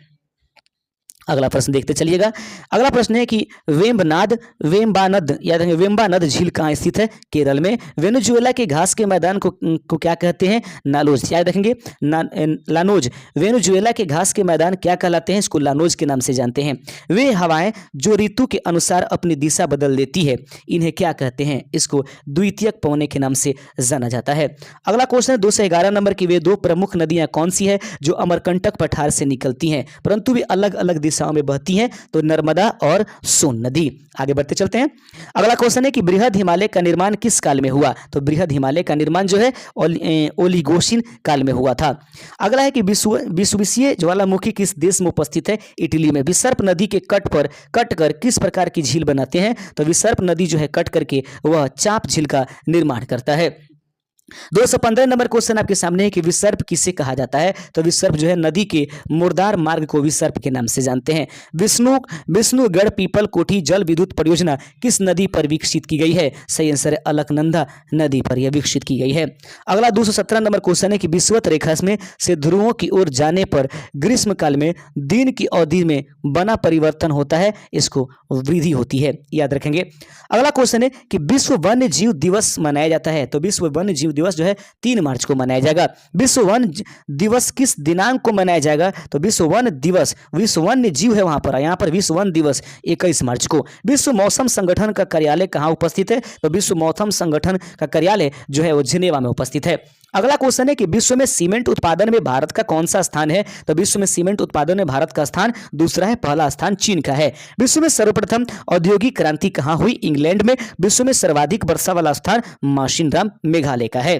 अगला प्रश्न देखते चलिएगा। अगला प्रश्न है कि वेम्बनाद याद रखेंगे, वेम्बानद झील कहाँ स्थित है? केरल में। वेनेजुएला के घास के मैदान को क्या कहते हैं? नालोज। याद रखेंगे लानोज। वेनेजुएला के घास के मैदान क्या कहलाते हैं? इसको लानोज के नाम से जानते हैं। वे हवाएं जो ऋतु के अनुसार अपनी दिशा बदल देती है, इन्हें क्या कहते हैं? इसको द्वितीयक पवनें के नाम से जाना जाता है। अगला क्वेश्चन है 211 नंबर की वे दो प्रमुख नदियां कौन सी है जो अमरकंटक पठार से निकलती हैं परंतु वे अलग अलग दिशाओं में बहती हैं? तो नर्मदा और सोन नदी। आगे बढ़ते चलते हैं। अगला क्वेश्चन है कि बृहद हिमालय का निर्माण किस काल में हुआ? तो बृहद हिमालय का निर्माण जो है ओलिगोशिन काल में हुआ था। अगला है कि विश्वविषीय ज्वालामुखी किस देश में उपस्थित है? इटली में। विसर्प नदी के कट कर किस प्रकार की झील बनाते हैं? तो विसर्प नदी जो है कट करके वह चाप झील का निर्माण करता है। 215 नंबर क्वेश्चन आपके सामने है कि विसर्प किसे कहा जाता है? तो विसर्प जो है नदी के मुर्दार मार्ग को विसर्प के नाम से जानते हैं। विष्णुगढ़ पीपल कोठी जल विद्युत परियोजना किस नदी पर विकसित की गई है? सही आंसर है अलकनंदा नदी पर यह विकसित की गई है। अगला 217 नंबर क्वेश्चन है कि विषुवत रेखा में से ध्रुवों की ओर जाने पर ग्रीष्म काल में दिन की अवधि में बना परिवर्तन होता है, इसको वृद्धि होती है। याद रखेंगे। अगला क्वेश्चन है कि विश्व वन्य जीव दिवस मनाया जाता है? तो विश्व वन्य जीव दिवस जो है 3 मार्च को मनाया जाएगा। विश्व वन दिवस किस दिनांक को मनाया जाएगा? तो विश्व वन्य जीव है वहां पर, यहां पर विश्व वन दिवस 21 मार्च को। विश्व मौसम संगठन का कार्यालय कहां उपस्थित है? तो विश्व मौसम संगठन का कार्यालय जो है वो जिनेवा में उपस्थित है। अगला क्वेश्चन है कि विश्व में सीमेंट उत्पादन में भारत का कौन सा स्थान है? तो विश्व में सीमेंट उत्पादन में भारत का स्थान दूसरा है, पहला स्थान चीन का है। विश्व में सर्वप्रथम औद्योगिक क्रांति कहां हुई? इंग्लैंड में। विश्व में सर्वाधिक वर्षा वाला स्थान माशिनराम मेघालय का है।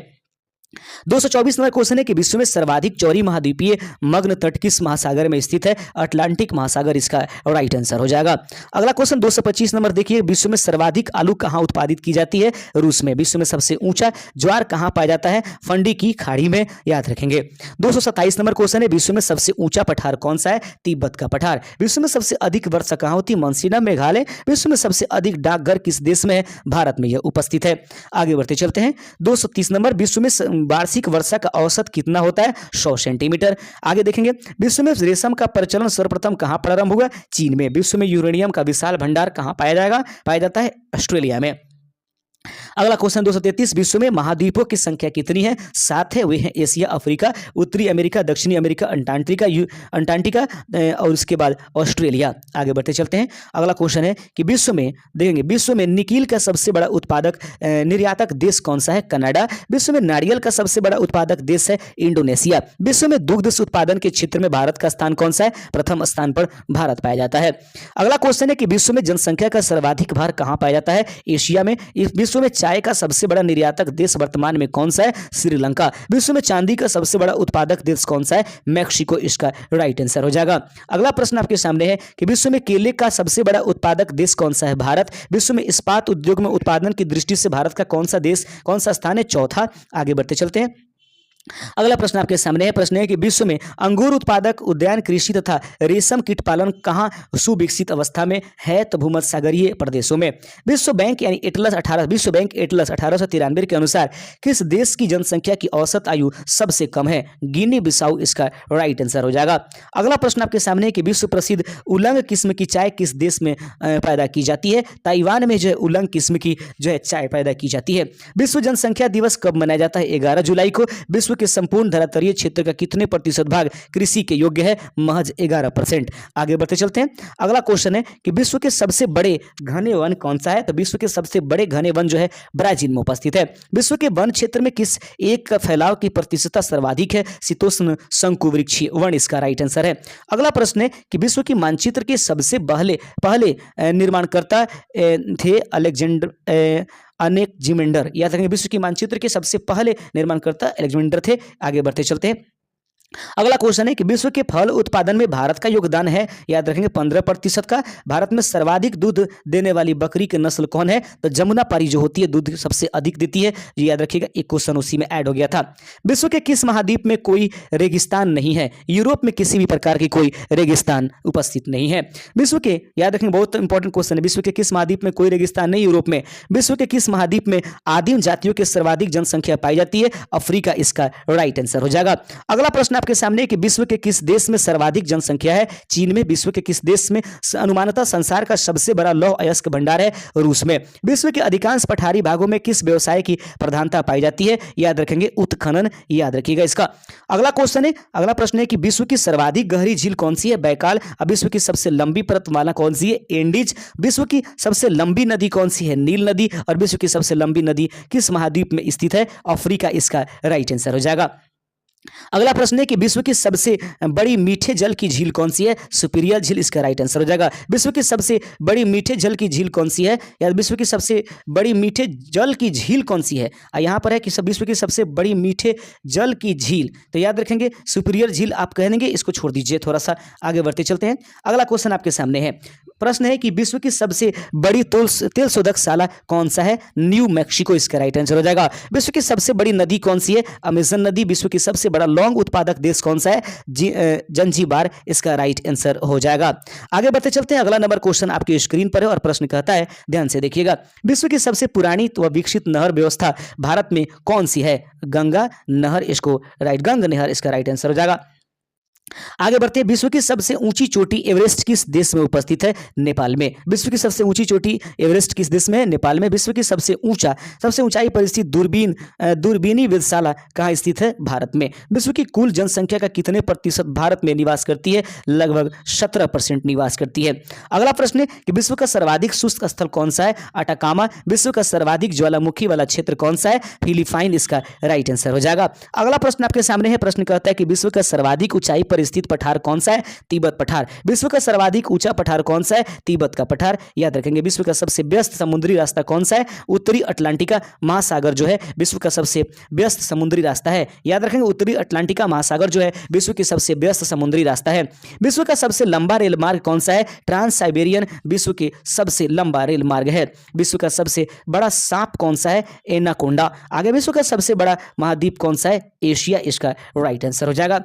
224 नंबर क्वेश्चन है कि विश्व में सर्वाधिक चौड़ी महाद्वीपीय मग्न तट किस महासागर में स्थित है? अटलांटिक महासागर इसका राइट आंसर हो जाएगा। अगला क्वेश्चन 225 नंबर देखिए, विश्व में सर्वाधिक आलू कहां उत्पादित की जाती है? रूस में। विश्व में सबसे ऊंचा ज्वार कहां पाया जाता है? फंडी की खाड़ी में। याद रखेंगे। 227 नंबर क्वेश्चन है विश्व में सबसे ऊंचा पठार कौन सा है? तिब्बत का पठार। विश्व में सबसे अधिक वर्षा कहां होती है? मनसीना मेघालय। विश्व में सबसे अधिक डाकघर किस देश में है? भारत में यह उपस्थित है। आगे बढ़ते चलते हैं। 230 नंबर, विश्व में वार्षिक वर्षा का औसत कितना होता है? 100 सेंटीमीटर। आगे देखेंगे, विश्व में रेशम का प्रचलन सर्वप्रथम कहां प्रारंभ हुआ? चीन में। विश्व में यूरेनियम का विशाल भंडार कहां पाया जाता है? ऑस्ट्रेलिया में। अगला क्वेश्चन 233, विश्व में महाद्वीपों की संख्या कितनी है? 7 है। वे हैं एशिया, अफ्रीका, उत्तरी अमेरिका, दक्षिणी अमेरिका, अंटार्कटिका और उसके बाद ऑस्ट्रेलिया। आगे बढ़ते चलते हैं। अगला क्वेश्चन है कि विश्व में देखेंगे, विश्व में निकिल का सबसे बड़ा उत्पादक निर्यातक देश कौन सा है? कनाडा। विश्व में नारियल का सबसे बड़ा उत्पादक देश है इंडोनेशिया। विश्व में दुग्ध उत्पादन के क्षेत्र में भारत का स्थान कौन सा है? प्रथम स्थान पर भारत पाया जाता है। अगला क्वेश्चन है कि विश्व में जनसंख्या का सर्वाधिक भार कहां पाया जाता है? एशिया में। विश्व में चाय का सबसे बड़ा निर्यातक देश वर्तमान में कौन सा है? श्रीलंका। विश्व में चांदी का सबसे बड़ा उत्पादक देश कौन सा है? मैक्सिको इसका राइट आंसर हो जाएगा। अगला प्रश्न आपके सामने है कि विश्व में केले का सबसे बड़ा उत्पादक देश कौन सा है? भारत। विश्व में इस्पात उद्योग में उत्पादन की दृष्टि से भारत का कौन सा स्थान है? चौथा। आगे बढ़ते चलते हैं। अगला प्रश्न आपके सामने है। प्रश्न है कि विश्व में अंगूर उत्पादक उद्यान कृषि तथा रेशम कीट पालन कहां सुविकसित अवस्था में है? तो भूमध्य सागरीय प्रदेशों में। विश्व बैंक एटलस 1893 के अनुसार किस देश की जनसंख्या की औसत आयु सबसे कम है? गिनी बिसाऊ इसका राइट आंसर हो जाएगा। अगला प्रश्न आपके सामने है कि विश्व प्रसिद्ध उलंग किस्म की चाय किस देश में पैदा की जाती है? ताइवान में जो है उलंग किस्म की जो है चाय पैदा की जाती है। विश्व जनसंख्या दिवस कब मनाया जाता है? 11 जुलाई को। विश्व के संपूर्ण धरातलीय क्षेत्र का कितने प्रतिशत भाग कृषि के योग्य है? महज 11%। आगे बढ़ते चलते हैं। अगला क्वेश्चन है कि विश्व के सबसे बड़े घने वन कौन सा है? तो विश्व के सबसे बड़े घने वन जो है ब्राजील में उपस्थित है। विश्व के वन क्षेत्र में किस एक का फैलाव की प्रतिशतता सर्वाधिक है? शीतोष्ण शंकुवृक्षीय वन इसका राइट आंसर है। अगला प्रश्न है कि विश्व की मानचित्र के सबसे पहले निर्माणकर्ता थे अलेक्जेंडर। याद रखेंगे, विश्व की मानचित्र के सबसे पहले निर्माणकर्ता अलेक्जेंडर थे। आगे बढ़ते चलते हैं। अगला क्वेश्चन है कि विश्व के फल उत्पादन में भारत का योगदान है? याद रखेंगे 15% का। भारत में सर्वाधिक दूध देने वाली बकरी की नस्ल कौन है? तो जमुनापारी जो होती है दूध सबसे अधिक देती है। ये याद रखिएगा, एक क्वेश्चन उसी में ऐड हो गया था। विश्व के किस महाद्वीप में कोई रेगिस्तान नहीं है? यूरोप में किसी भी प्रकार की कोई रेगिस्तान उपस्थित नहीं है। विश्व के, याद रखेंगे बहुत इंपॉर्टेंट क्वेश्चन है, विश्व के किस महाद्वीप में कोई रेगिस्तान नहीं? यूरोप में। विश्व के किस महाद्वीप में आदिम जातियों की सर्वाधिक जनसंख्या पाई जाती है? अफ्रीका इसका राइट आंसर हो जाएगा। अगला प्रश्न आपके सामने कि विश्व के किस देश में सर्वाधिक जनसंख्या है? चीन में। विश्व के किस देश में अनुमानतः संसार का सबसे बड़ा लौह अयस्क भंडार है? रूस में। विश्व के अधिकांश पठारी भागों में किस व्यवसाय की प्रधानता पाई जाती है? याद रखेंगे उत्खनन, याद रखिएगा इसका। अगला क्वेश्चन है, अगला प्रश्न है कि विश्व की सर्वाधिक गहरी झील कौन सी है? बैकाल। अब विश्व की सबसे लंबी परतमाला कौन सी है? एंडीज। विश्व की सबसे लंबी नदी कौन सी है? नील नदी। और विश्व की सबसे लंबी नदी किस महाद्वीप में स्थित है? अफ्रीका इसका राइट आंसर हो जाएगा। अगला प्रश्न है कि विश्व की सबसे बड़ी मीठे जल की झील कौन सी है? सुपीरियर झील इसका राइट आंसर हो जाएगा। विश्व की सबसे बड़ी मीठे जल की झील कौन सी है? या विश्व की सबसे बड़ी मीठे जल की झील कौन सी है? यहाँ पर है कि विश्व की सबसे बड़ी मीठे जल की झील, तो याद रखेंगे सुपीरियर झील आप कह देंगे, इसको छोड़ दीजिए थोड़ा सा आगे बढ़ते चलते हैं। अगला क्वेश्चन आपके सामने है। प्रश्न है कि विश्व की सबसे बड़ी तेल शोधकशाला कौन सा है? न्यू मैक्सिको इसका राइट आंसर हो जाएगा। विश्व की सबसे बड़ी नदी कौन सी है? अमेजन नदी। विश्व की सबसे बड़ा लौंग उत्पादक देश कौन सा है? जंजीबार इसका राइट आंसर हो जाएगा। आगे बढ़ते चलते हैं। अगला नंबर क्वेश्चन आपकी स्क्रीन पर है और प्रश्न कहता है, ध्यान से देखिएगा, विश्व की सबसे पुरानी व विकसित नहर व्यवस्था भारत में कौन सी है? गंगा नहर इसको राइट, गंगा नहर इसका राइट आंसर हो जाएगा। आगे बढ़ते हैं। विश्व की सबसे ऊंची चोटी एवरेस्ट किस देश में उपस्थित है? नेपाल में। विश्व की सबसे ऊंची चोटी एवरेस्ट किस देश में है? नेपाल में। विश्व की सबसे ऊंचाई पर स्थित दूरबीनी वेधशाला कहाँ स्थित है? भारत में। विश्व की कुल जनसंख्या का कितने प्रतिशत भारत में निवास करती है? लगभग 17% निवास करती है। अगला प्रश्न है कि विश्व का सर्वाधिक शुष्क स्थल कौन सा है? अटाकामा। विश्व का सर्वाधिक ज्वालामुखी वाला क्षेत्र कौन सा है? फिलीपाइन इसका राइट आंसर हो जाएगा। अगला प्रश्न आपके सामने है। प्रश्न कहता है कि विश्व का सर्वाधिक ऊंचाई पर स्थित पठार कौन सा है? तिब्बत पठार। विश्व का सर्वाधिक ऊंचा पठार कौन सा है? तिब्बत का पठार। याद रखेंगे। विश्व का सबसे व्यस्त समुद्री रास्ता कौन सा है? उत्तरी अटलांटिका महासागर जो है विश्व का सबसे व्यस्त समुद्री रास्ता है। याद रखेंगे, उत्तरी अटलांटिका महासागर जो है विश्व की सबसे व्यस्त समुद्री रास्ता है। विश्व का सबसे लंबा रेल मार्ग कौन सा है? ट्रांस साइबेरियन विश्व के सबसे लंबा रेल मार्ग है। विश्व का सबसे बड़ा सांप कौन सा है? एनाकोंडा। आगे विश्व का सबसे बड़ा महाद्वीप कौन सा है? एशिया इसका राइट आंसर हो जाएगा।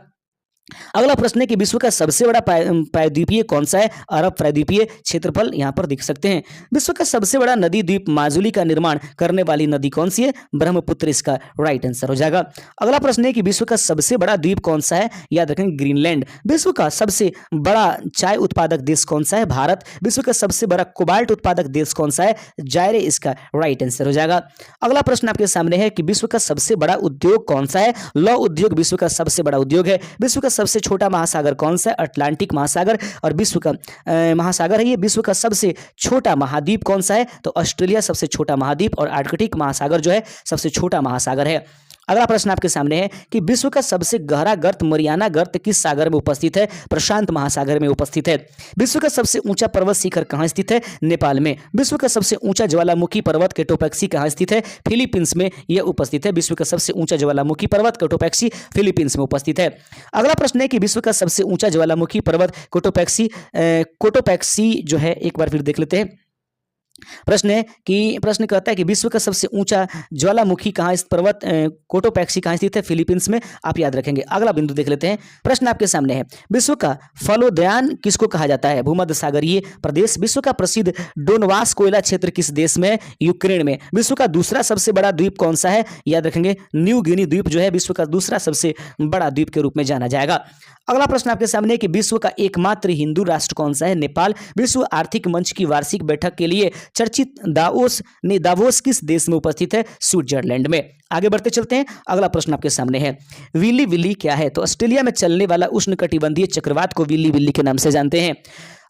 अगला प्रश्न है कि विश्व का सबसे बड़ा प्रायद्वीपीय कौन सा है? अरब प्रायद्वीपीय क्षेत्रफल यहाँ पर देख सकते हैं। विश्व का सबसे बड़ा नदी द्वीप माजुली का निर्माण करने वाली नदी कौन सी है? ब्रह्मपुत्र इसका राइट आंसर हो जाएगा। अगला प्रश्न है कि विश्व का सबसे बड़ा द्वीप कौन सा है? याद रखें ग्रीनलैंड। विश्व का सबसे बड़ा चाय उत्पादक देश कौन सा है? भारत। विश्व का सबसे बड़ा कोबाल्ट उत्पादक देश कौन सा है? जायरे इसका राइट आंसर हो जाएगा। अगला प्रश्न आपके सामने है कि विश्व का सबसे बड़ा उद्योग कौन सा है? लौह उद्योग विश्व का सबसे बड़ा उद्योग है। विश्व का सबसे छोटा महासागर कौन सा है? अटलांटिक महासागर। और विश्व का महासागर है ये। विश्व का सबसे छोटा महाद्वीप कौन सा है? तो ऑस्ट्रेलिया सबसे छोटा महाद्वीप और आर्कटिक महासागर जो है सबसे छोटा महासागर है। अगला प्रश्न आपके सामने है कि विश्व का सबसे गहरा गर्त मरियाना गर्त किस सागर में उपस्थित है? प्रशांत महासागर में उपस्थित है। विश्व का सबसे ऊंचा पर्वत शिखर कहाँ स्थित है? नेपाल में। विश्व का सबसे ऊंचा ज्वालामुखी पर्वत कोटोपैक्सी कहाँ स्थित है? फिलीपींस में यह उपस्थित है। विश्व का सबसे ऊंचा ज्वालामुखी पर्वत कोटोपैक्सी फिलीपींस में उपस्थित है। अगला प्रश्न है कि विश्व का सबसे ऊंचा ज्वालामुखी पर्वत कोटोपैक्सी जो है, एक बार फिर देख लेते हैं। प्रश्न कहता है कि विश्व का सबसे ऊंचा ज्वालामुखी कहाँ स्थित पर्वत कोटोपैक्सी कहाँ स्थित है? फिलीपींस में। आप याद रखेंगे। अगला बिंदु देख लेते हैं। प्रश्न आपके सामने है, विश्व का फलोद्यान किसको कहा जाता है? भूमध्य सागरीय प्रदेश। विश्व का प्रसिद्ध डोनबास कोयला क्षेत्र किस देश में? यूक्रेन में। विश्व का दूसरा सबसे बड़ा द्वीप कौन सा है? याद रखेंगे न्यू गिनी द्वीप जो है विश्व का दूसरा सबसे बड़ा द्वीप के रूप में जाना जाएगा। अगला प्रश्न आपके सामने है कि विश्व का एकमात्र हिंदू राष्ट्र कौन सा है? नेपाल। विश्व आर्थिक मंच की वार्षिक बैठक के लिए चर्चित दावोस किस देश में उपस्थित है? स्विट्जरलैंड में। आगे बढ़ते चलते हैं। अगला प्रश्न आपके सामने है, विली विली क्या है? तो ऑस्ट्रेलिया में चलने वाला उष्णकटिबंधीय चक्रवात को विली विली के नाम से जानते हैं।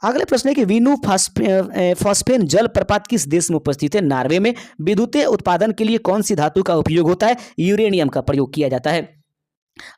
अगले प्रश्न है कि वीनू फॉस्फेन जल प्रपात किस देश में उपस्थित है? नॉर्वे में। विद्युतीय उत्पादन के लिए कौन सी धातु का उपयोग होता है? यूरेनियम का प्रयोग किया जाता है।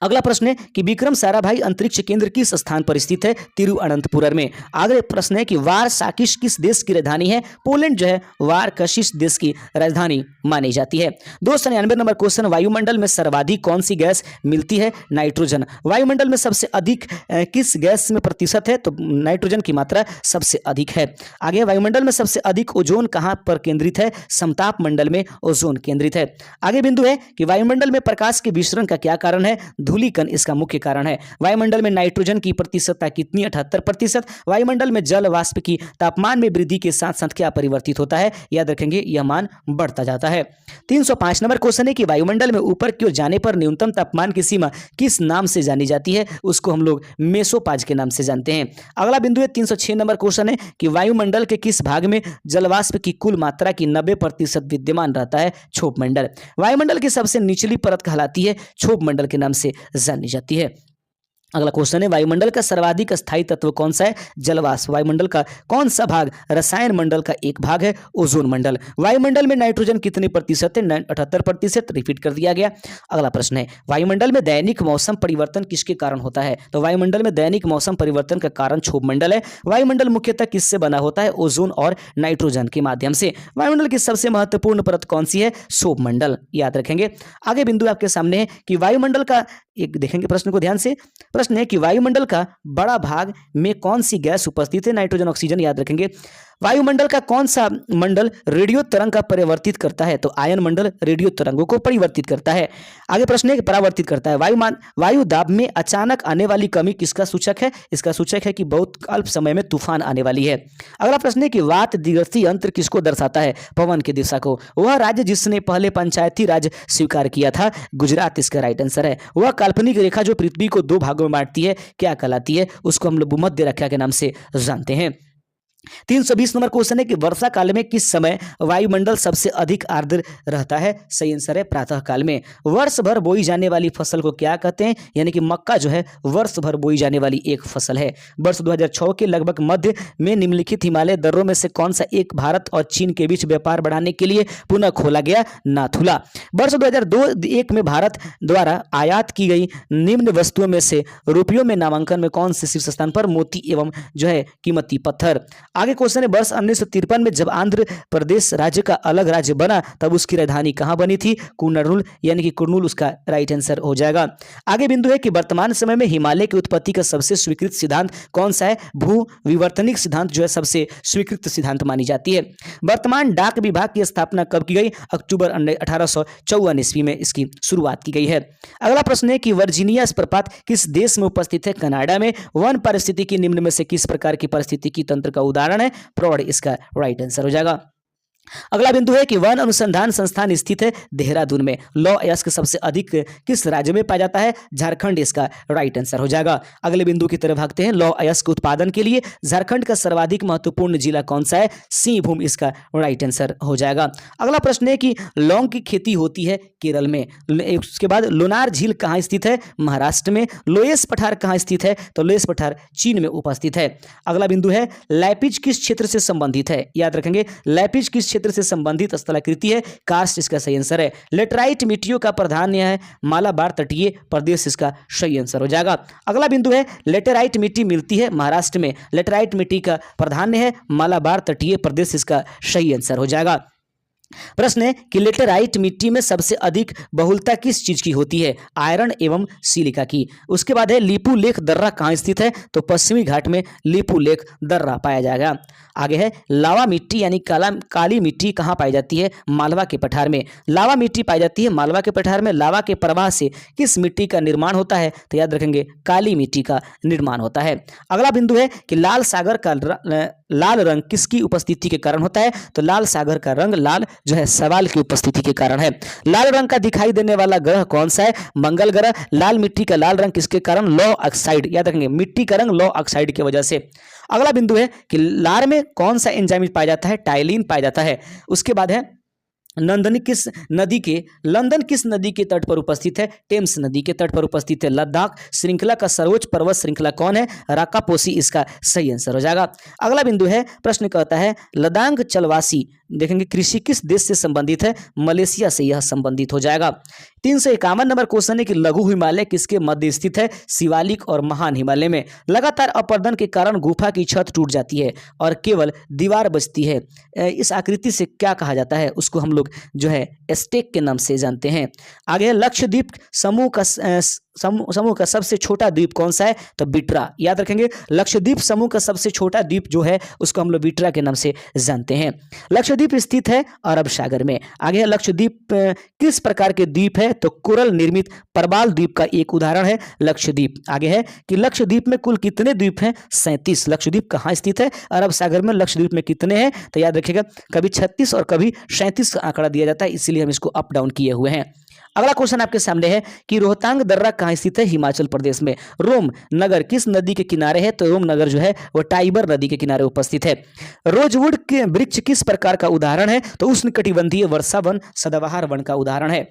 अगला प्रश्न है कि विक्रम साराभाई अंतरिक्ष केंद्र किस स्थान पर स्थित है? तिरुअनंतपुरम में। अगले प्रश्न है कि वारसाकिश किस देश की राजधानी है? पोलैंड जो है वारकशिश देश की राजधानी मानी जाती है। 299 नंबर क्वेश्चन, वायुमंडल में सर्वाधिक कौन सी गैस मिलती है? नाइट्रोजन। वायुमंडल में सबसे अधिक किस गैस में प्रतिशत है? तो नाइट्रोजन की मात्रा सबसे अधिक है। आगे, वायुमंडल में सबसे अधिक ओजोन कहां पर केंद्रित है? समताप मंडल में ओजोन केंद्रित है। आगे बिंदु है कि वायुमंडल में प्रकाश के विसरण का क्या कारण है? धूलिकण इसका मुख्य कारण है। वायुमंडल में नाइट्रोजन की प्रतिशतता कितनी? 78%। वायुमंडल में जल वाष्प की तापमान में वृद्धि के साथ साथ क्या परिवर्तित होता है? याद रखेंगे यह मान बढ़ता जाता है। 305 नंबर क्वेश्चन है कि वायुमंडल में ऊपर की ओर जाने पर न्यूनतम तापमान की सीमा किस नाम से जानी जाती है? उसको हम लोग मेसोपाज के नाम से जानते हैं। अगला बिंदु है 306 नंबर क्वेश्चन है कि वायुमंडल के किस भाग में जलवाष्प की कुल मात्रा की 90% विद्यमान रहता है? क्षोभ मंडल। वायुमंडल की सबसे निचली परत कहलाती है क्षोभ मंडल के नाम से जानी जाती है। अगला क्वेश्चन है, वायुमंडल का सर्वाधिक स्थायी तत्व कौन सा है? जलवाष्प। वायुमंडल का कौन सा भाग रसायन मंडल का एक भाग है? ओजोन मंडल। वायुमंडल में नाइट्रोजन कितने प्रतिशत है? 78%। रिपीट कर दिया गया। अगला प्रश्न है, वायुमंडल में दैनिक मौसम परिवर्तन किसके कारण होता है? तो वायुमंडल में दैनिक मौसम परिवर्तन का कारण क्षोभ मंडल है। वायुमंडल मुख्यतः किससे बना होता है? ओजोन और नाइट्रोजन के माध्यम से। वायुमंडल की सबसे महत्वपूर्ण परत कौन सी है? क्षोभ मंडल। याद रखेंगे। आगे बिंदु आपके सामने है कि वायुमंडल का, एक देखेंगे प्रश्न को ध्यान से। प्रश्न है कि वायुमंडल का बड़ा भाग में कौन सी गैस उपस्थित है? Nitrogen, oxygen. याद रखेंगे। वायुमंडल का कौन सा मंडल रेडियो तरंग का परिवर्तित करता है? तो आयन मंडल रेडियो तरंगों को परिवर्तित करता है। आगे प्रश्न है कि परावर्तित करता है। वायु दाब में अचानक आने वाली कमी किसका सूचक है? इसका सूचक है कि बहुत अल्प समय में तूफान आने वाली है। अगला प्रश्न है कि वात दिवसीय यंत्र किसको दर्शाता है? पवन की दिशा को। वह राज्य जिसने पहले पंचायती राज स्वीकार किया था? गुजरात इसका राइट आंसर है। वह काल्पनिक रेखा जो पृथ्वी को दो भागों में बांटती है क्या कहलाती है? उसको हम लोग भूमध्य रेखा के नाम से जानते हैं। 320 नंबर क्वेश्चन है कि वर्षा काल में किस समय वायुमंडल सबसे अधिक आर्द्र रहता है? सही आंसर है प्रातः काल में। वर्ष भर बोई जाने वाली फसल को क्या कहते हैं? यानी कि मक्का जो है वर्ष भर बोई जाने वाली एक फसल है। वर्ष 2006 के लगभग मध्य में निम्नलिखित हिमालय दर्रों में से कौन सा एक भारत और चीन के बीच व्यापार बढ़ाने के लिए पुनः खोला गया? नाथुला। वर्ष 2002-1 में भारत द्वारा आयात की गई निम्न वस्तुओं में से रुपयों में नामांकन में कौन से शीर्ष स्थान पर? मोती एवं जो है कीमती पत्थर। आगे क्वेश्चन है, वर्ष 1953 में जब आंध्र प्रदेश राज्य का अलग राज्य बना तब उसकी राजधानी कहां बनी थी? कुर्नूल, यानी कि कुर्नूल उसका राइट आंसर हो जाएगा। आगे बिंदु है कि वर्तमान समय में हिमालय की उत्पत्ति का सबसे स्वीकृत सिद्धांत कौन सा है? भू विवर्तनिक सिद्धांत जो है सबसे स्वीकृत सिद्धांत मानी जाती है। वर्तमान डाक विभाग की स्थापना कब की गई? अक्टूबर 1854 ईस्वी में इसकी शुरुआत की गई है। अगला प्रश्न है कि वर्जीनिया जलप्रपात किस देश में उपस्थित है? कनाडा में। वन पारिस्थितिकी निम्न में से किस प्रकार की पारिस्थितिकी तंत्र का उदाहरण है? प्रौढ़ इसका राइट आंसर हो जाएगा। अगला बिंदु है कि वन अनुसंधान संस्थान स्थित है देहरादून में। लौह अयस्क सबसे अधिक किस राज्य में पाया जाता है? झारखंड इसका राइट आंसर हो जाएगा। अगले बिंदु की तरफ भागते हैं। लौह अयस्क उत्पादन के लिए झारखंड का सर्वाधिक महत्वपूर्ण जिला कौन सा है? सिंहभूम इसका राइट आंसर हो जाएगा। अगला प्रश्न है कि लौंग की खेती होती है केरल में। उसके बाद लोनार झील कहाँ स्थित है? महाराष्ट्र में। लोएस पठार कहाँ स्थित है? तो लोएस पठार चीन में उपस्थित है। अगला बिंदु है लैपिज किस क्षेत्र से संबंधित है? याद रखेंगे, लैपिज किस क्षेत्र से संबंधित स्थलाकृति है? कार्स्ट इसका सही आंसर है। लेटराइट मिट्टियों का प्राधान्य है मालाबार तटीय प्रदेश इसका सही आंसर हो जाएगा। अगला बिंदु है लेटेराइट मिट्टी मिलती है महाराष्ट्र में। लेटेराइट मिट्टी का प्राधान्य है मालाबार तटीय प्रदेश इसका सही आंसर हो जाएगा। प्रश्न है कि लेटेराइट मिट्टी में सबसे अधिक बहुलता किस चीज की होती है? आयरन एवं सिलिका की। उसके बाद है लीपू लेख दर्रा कहाँ स्थित है? तो पश्चिमी घाट में लीपू लेख दर्रा पाया जाएगा। आगे है लावा मिट्टी यानी काली मिट्टी कहाँ पाई जाती है? मालवा के पठार में। लावा मिट्टी पाई जाती है मालवा के पठार में। लावा के प्रवाह से किस मिट्टी का निर्माण होता है? तो याद रखेंगे काली मिट्टी का निर्माण होता है। अगला बिंदु है कि लाल सागर का लाल रंग किसकी उपस्थिति के कारण होता है? तो लाल सागर का रंग लाल जो है सवाल की उपस्थिति के कारण है। लाल रंग का दिखाई देने वाला ग्रह कौन सा है? मंगल ग्रह। लाल मिट्टी का लाल रंग किसके कारण? लौह ऑक्साइड। याद रखेंगे मिट्टी का रंग लौह ऑक्साइड की वजह से। अगला बिंदु है कि लार में कौन सा एंजाइम पाया जाता है? टाइलिन पाया जाता है। उसके बाद है लंदन किस नदी के तट पर उपस्थित है? टेम्स नदी के तट पर उपस्थित है। लद्दाख श्रृंखला का सर्वोच्च पर्वत श्रृंखला कौन है? राकापोसी इसका सही आंसर हो जाएगा। अगला बिंदु है प्रश्न कहता है लद्दाख चलवासी देखेंगे कृषि किस देश से संबंधित है? मलेशिया से यह संबंधित हो जाएगा। 351 नंबर क्वेश्चन है कि लघु हिमालय किसके मध्य स्थित है? शिवालिक और महान हिमालय में। लगातार अपरदन के कारण गुफा की छत टूट जाती है और केवल दीवार बचती है। इस आकृति से क्या कहा जाता है? उसको हम लोग जो है स्टेक के नाम से जानते हैं। आगे है लक्षद्वीप समूह का सबसे छोटा द्वीप कौन सा है? तो बिट्रा। याद रखेंगे लक्षद्वीप समूह का सबसे छोटा द्वीप जो है उसको हम लोग बिट्रा के नाम से जानते हैं। लक्षद्वीप स्थित है अरब सागर में। आगे है लक्षद्वीप किस प्रकार के द्वीप है? तो कोरल निर्मित प्रवाल द्वीप का एक उदाहरण है लक्षद्वीप। आगे है कि लक्षद्वीप में कुल कितने द्वीप हैं? 37। लक्षद्वीप कहाँ स्थित है? अरब सागर में। लक्षद्वीप में कितने हैं? तो याद रखिएगा कभी 36 और कभी 37 का आंकड़ा दिया जाता है, इसीलिए हम इसको अप डाउन किए हुए हैं। अगला क्वेश्चन आपके सामने है कि रोहतांग दर्रा कहाँ स्थित है? हिमाचल प्रदेश में। रोम नगर किस नदी के किनारे है? तो रोम नगर जो है वो टाइबर नदी के किनारे उपस्थित है। रोजवुड के वृक्ष किस प्रकार का उदाहरण है? तो उष्णकटिबंधीय वर्षा वन सदाबहार वन का उदाहरण है।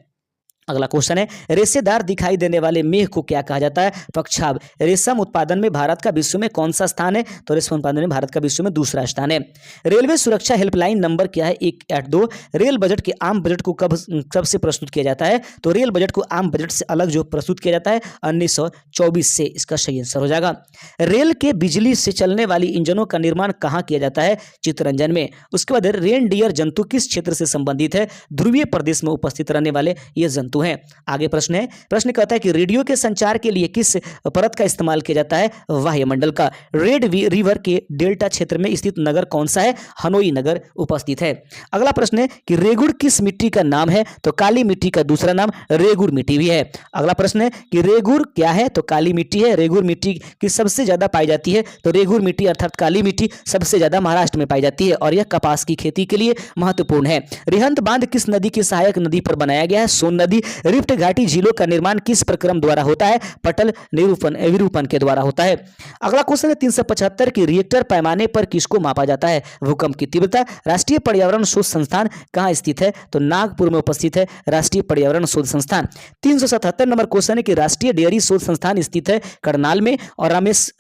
अगला क्वेश्चन है रेशेदार दिखाई देने वाले मेघ को क्या कहा जाता है? पक्षाभ। रेशम उत्पादन में भारत का विश्व में कौन सा स्थान है? तो रेशम उत्पादन में भारत का विश्व में दूसरा स्थान है। रेलवे सुरक्षा हेल्पलाइन नंबर क्या है? 182। रेल बजट के आम बजट को कब से प्रस्तुत किया जाता है? तो रेल बजट को आम बजट से अलग जो प्रस्तुत किया जाता है 1924 से, इसका सही आंसर हो जाएगा। रेल के बिजली से चलने वाली इंजनों का निर्माण कहाँ किया जाता है? चित्तरंजन में। उसके बाद रेनडियर जंतु किस क्षेत्र से संबंधित है? ध्रुवीय प्रदेश में उपस्थित रहने वाले ये जंतु हैं। आगे प्रश्न है, प्रश्न कहता है कि रेडियो के संचार के लिए किस परत का इस्तेमाल किया जाता है? वायुमंडल का। रेड रिवर के डेल्टा क्षेत्र में स्थित नगर कौन सा है? हनोई नगर उपस्थित है। अगला प्रश्न है कि रेगुड़ किस मिट्टी का नाम है? तो काली मिट्टी का दूसरा नाम रेगुड़ मिट्टी भी है। अगला प्रश्न है कि रेगुड़ क्या है? तो काली मिट्टी है। रेगुड़ मिट्टी की सबसे ज्यादा पाई जाती है? तो रेगुड़ मिट्टी अर्थात काली मिट्टी सबसे ज्यादा महाराष्ट्र में पाई जाती है और यह कपास की खेती के लिए महत्वपूर्ण है। रिहंत बांध किस नदी की सहायक नदी पर बनाया गया है? सोन नदी। रिफ्ट घाटी झीलों का निर्माण किस प्रक्रम द्वारा होता है? पटल विरूपण के द्वारा होता है। अगला क्वेश्चन है 375 की रिएक्टर पैमाने पर किसको मापा जाता है? भूकंप की तीव्रता। राष्ट्रीय पर्यावरण शोध संस्थान कहाँ स्थित है? तो नागपुर में उपस्थित है राष्ट्रीय पर्यावरण शोध संस्थान। 377 नंबर क्वेश्चन है कि राष्ट्रीय डेयरी शोध संस्थान स्थित है करनाल में और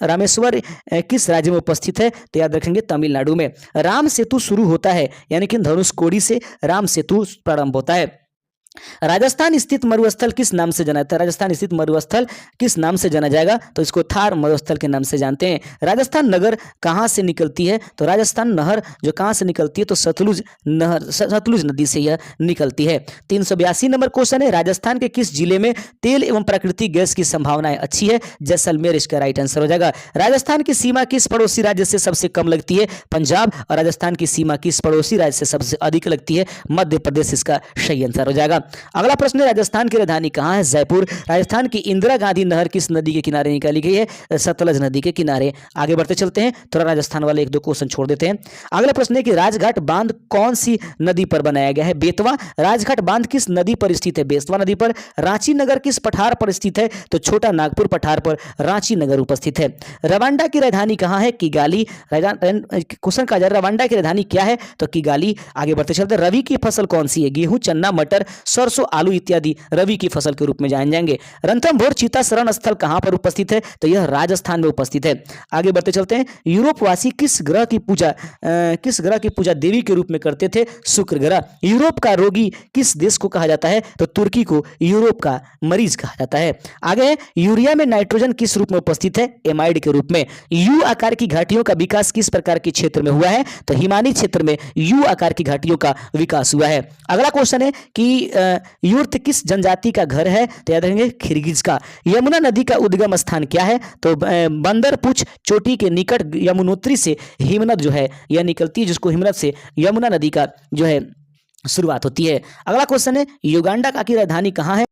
रामेश्वर किस राज्य में उपस्थित है? तो याद रखेंगे तमिलनाडु में। राम सेतु शुरू होता है यानी कि धनुषकोडी से राम सेतु प्रारंभ होता है। राजस्थान स्थित मरुस्थल किस नाम से जाना जाता है? राजस्थान स्थित मरुस्थल किस नाम से जाना जाएगा? तो इसको थार मरुस्थल के नाम से जानते हैं। राजस्थान नगर कहाँ से निकलती है? तो राजस्थान नहर जो कहाँ से निकलती है? तो सतलुज नहर, सतलुज नदी से यह निकलती है। 382 नंबर क्वेश्चन है, राजस्थान के किस जिले में तेल एवं प्राकृतिक गैस की संभावनाएं अच्छी है? जैसलमेर इसका राइट आंसर हो जाएगा। राजस्थान की सीमा किस पड़ोसी राज्य से सबसे कम लगती है? पंजाब। और राजस्थान की सीमा किस पड़ोसी राज्य से सबसे अधिक लगती है? मध्य प्रदेश इसका सही आंसर हो जाएगा। अगला प्रश्न है, राजस्थान की राजधानी कहाँ है? जयपुर। राजस्थान की इंदिरा गांधी नहर किस नदी के किनारे निकाली गई है? सतलज नदी के किनारे। आगे बढ़ते चलते हैं, थोड़ा राजस्थान वाले एक दो क्वेश्चन छोड़ देते हैं। अगला प्रश्न है कि राजघाट बांध कौन सी नदी पर बनाया गया है? बेतवा। राजघाट बांध किस नदी पर स्थित है? बेतवा नदी पर। रांची नगर किस पठार पर स्थित है? तो छोटा नागपुर पठार पर रांची नगर उपस्थित है। रवांडा की राजधानी कहाँ है? किगाली। क्वेश्चन का रवांडा की राजधानी क्या है? तो किगाली। आगे बढ़ते चलते, रवि की फसल कौन सी है? गेहूं, चन्ना, मटर, सरसों, आलू इत्यादि रवि की फसल के रूप में जाने जाएंगे। रणथंभौर चीता शरण स्थल कहां पर उपस्थित है? तो यह राजस्थान में उपस्थित है। आगे बढ़ते चलते हैं, यूरोपवासी किस ग्रह की पूजा देवी के रूप में करते थे? शुक्र ग्रह। यूरोप का रोगी किस देश को कहा जाता है? तो तुर्की को यूरोप का मरीज कहा जाता है। आगे है, यूरिया में नाइट्रोजन किस रूप में उपस्थित है? एमाइड के रूप में। यू आकार की घाटियों का विकास किस प्रकार के क्षेत्र में हुआ है? तो हिमानी क्षेत्र में यू आकार की घाटियों का विकास हुआ है। अगला क्वेश्चन है कि यूर्त किस जनजाति का घर है? तो याद रखेंगे खिरगिज का। यमुना नदी का उद्गम स्थान क्या है? तो बंदरपुछ चोटी के निकट यमुनोत्री से हिमनद जो है यह निकलती है, जिसको हिमनद से यमुना नदी का जो है शुरुआत होती है। अगला क्वेश्चन है, युगांडा की राजधानी कहाँ है?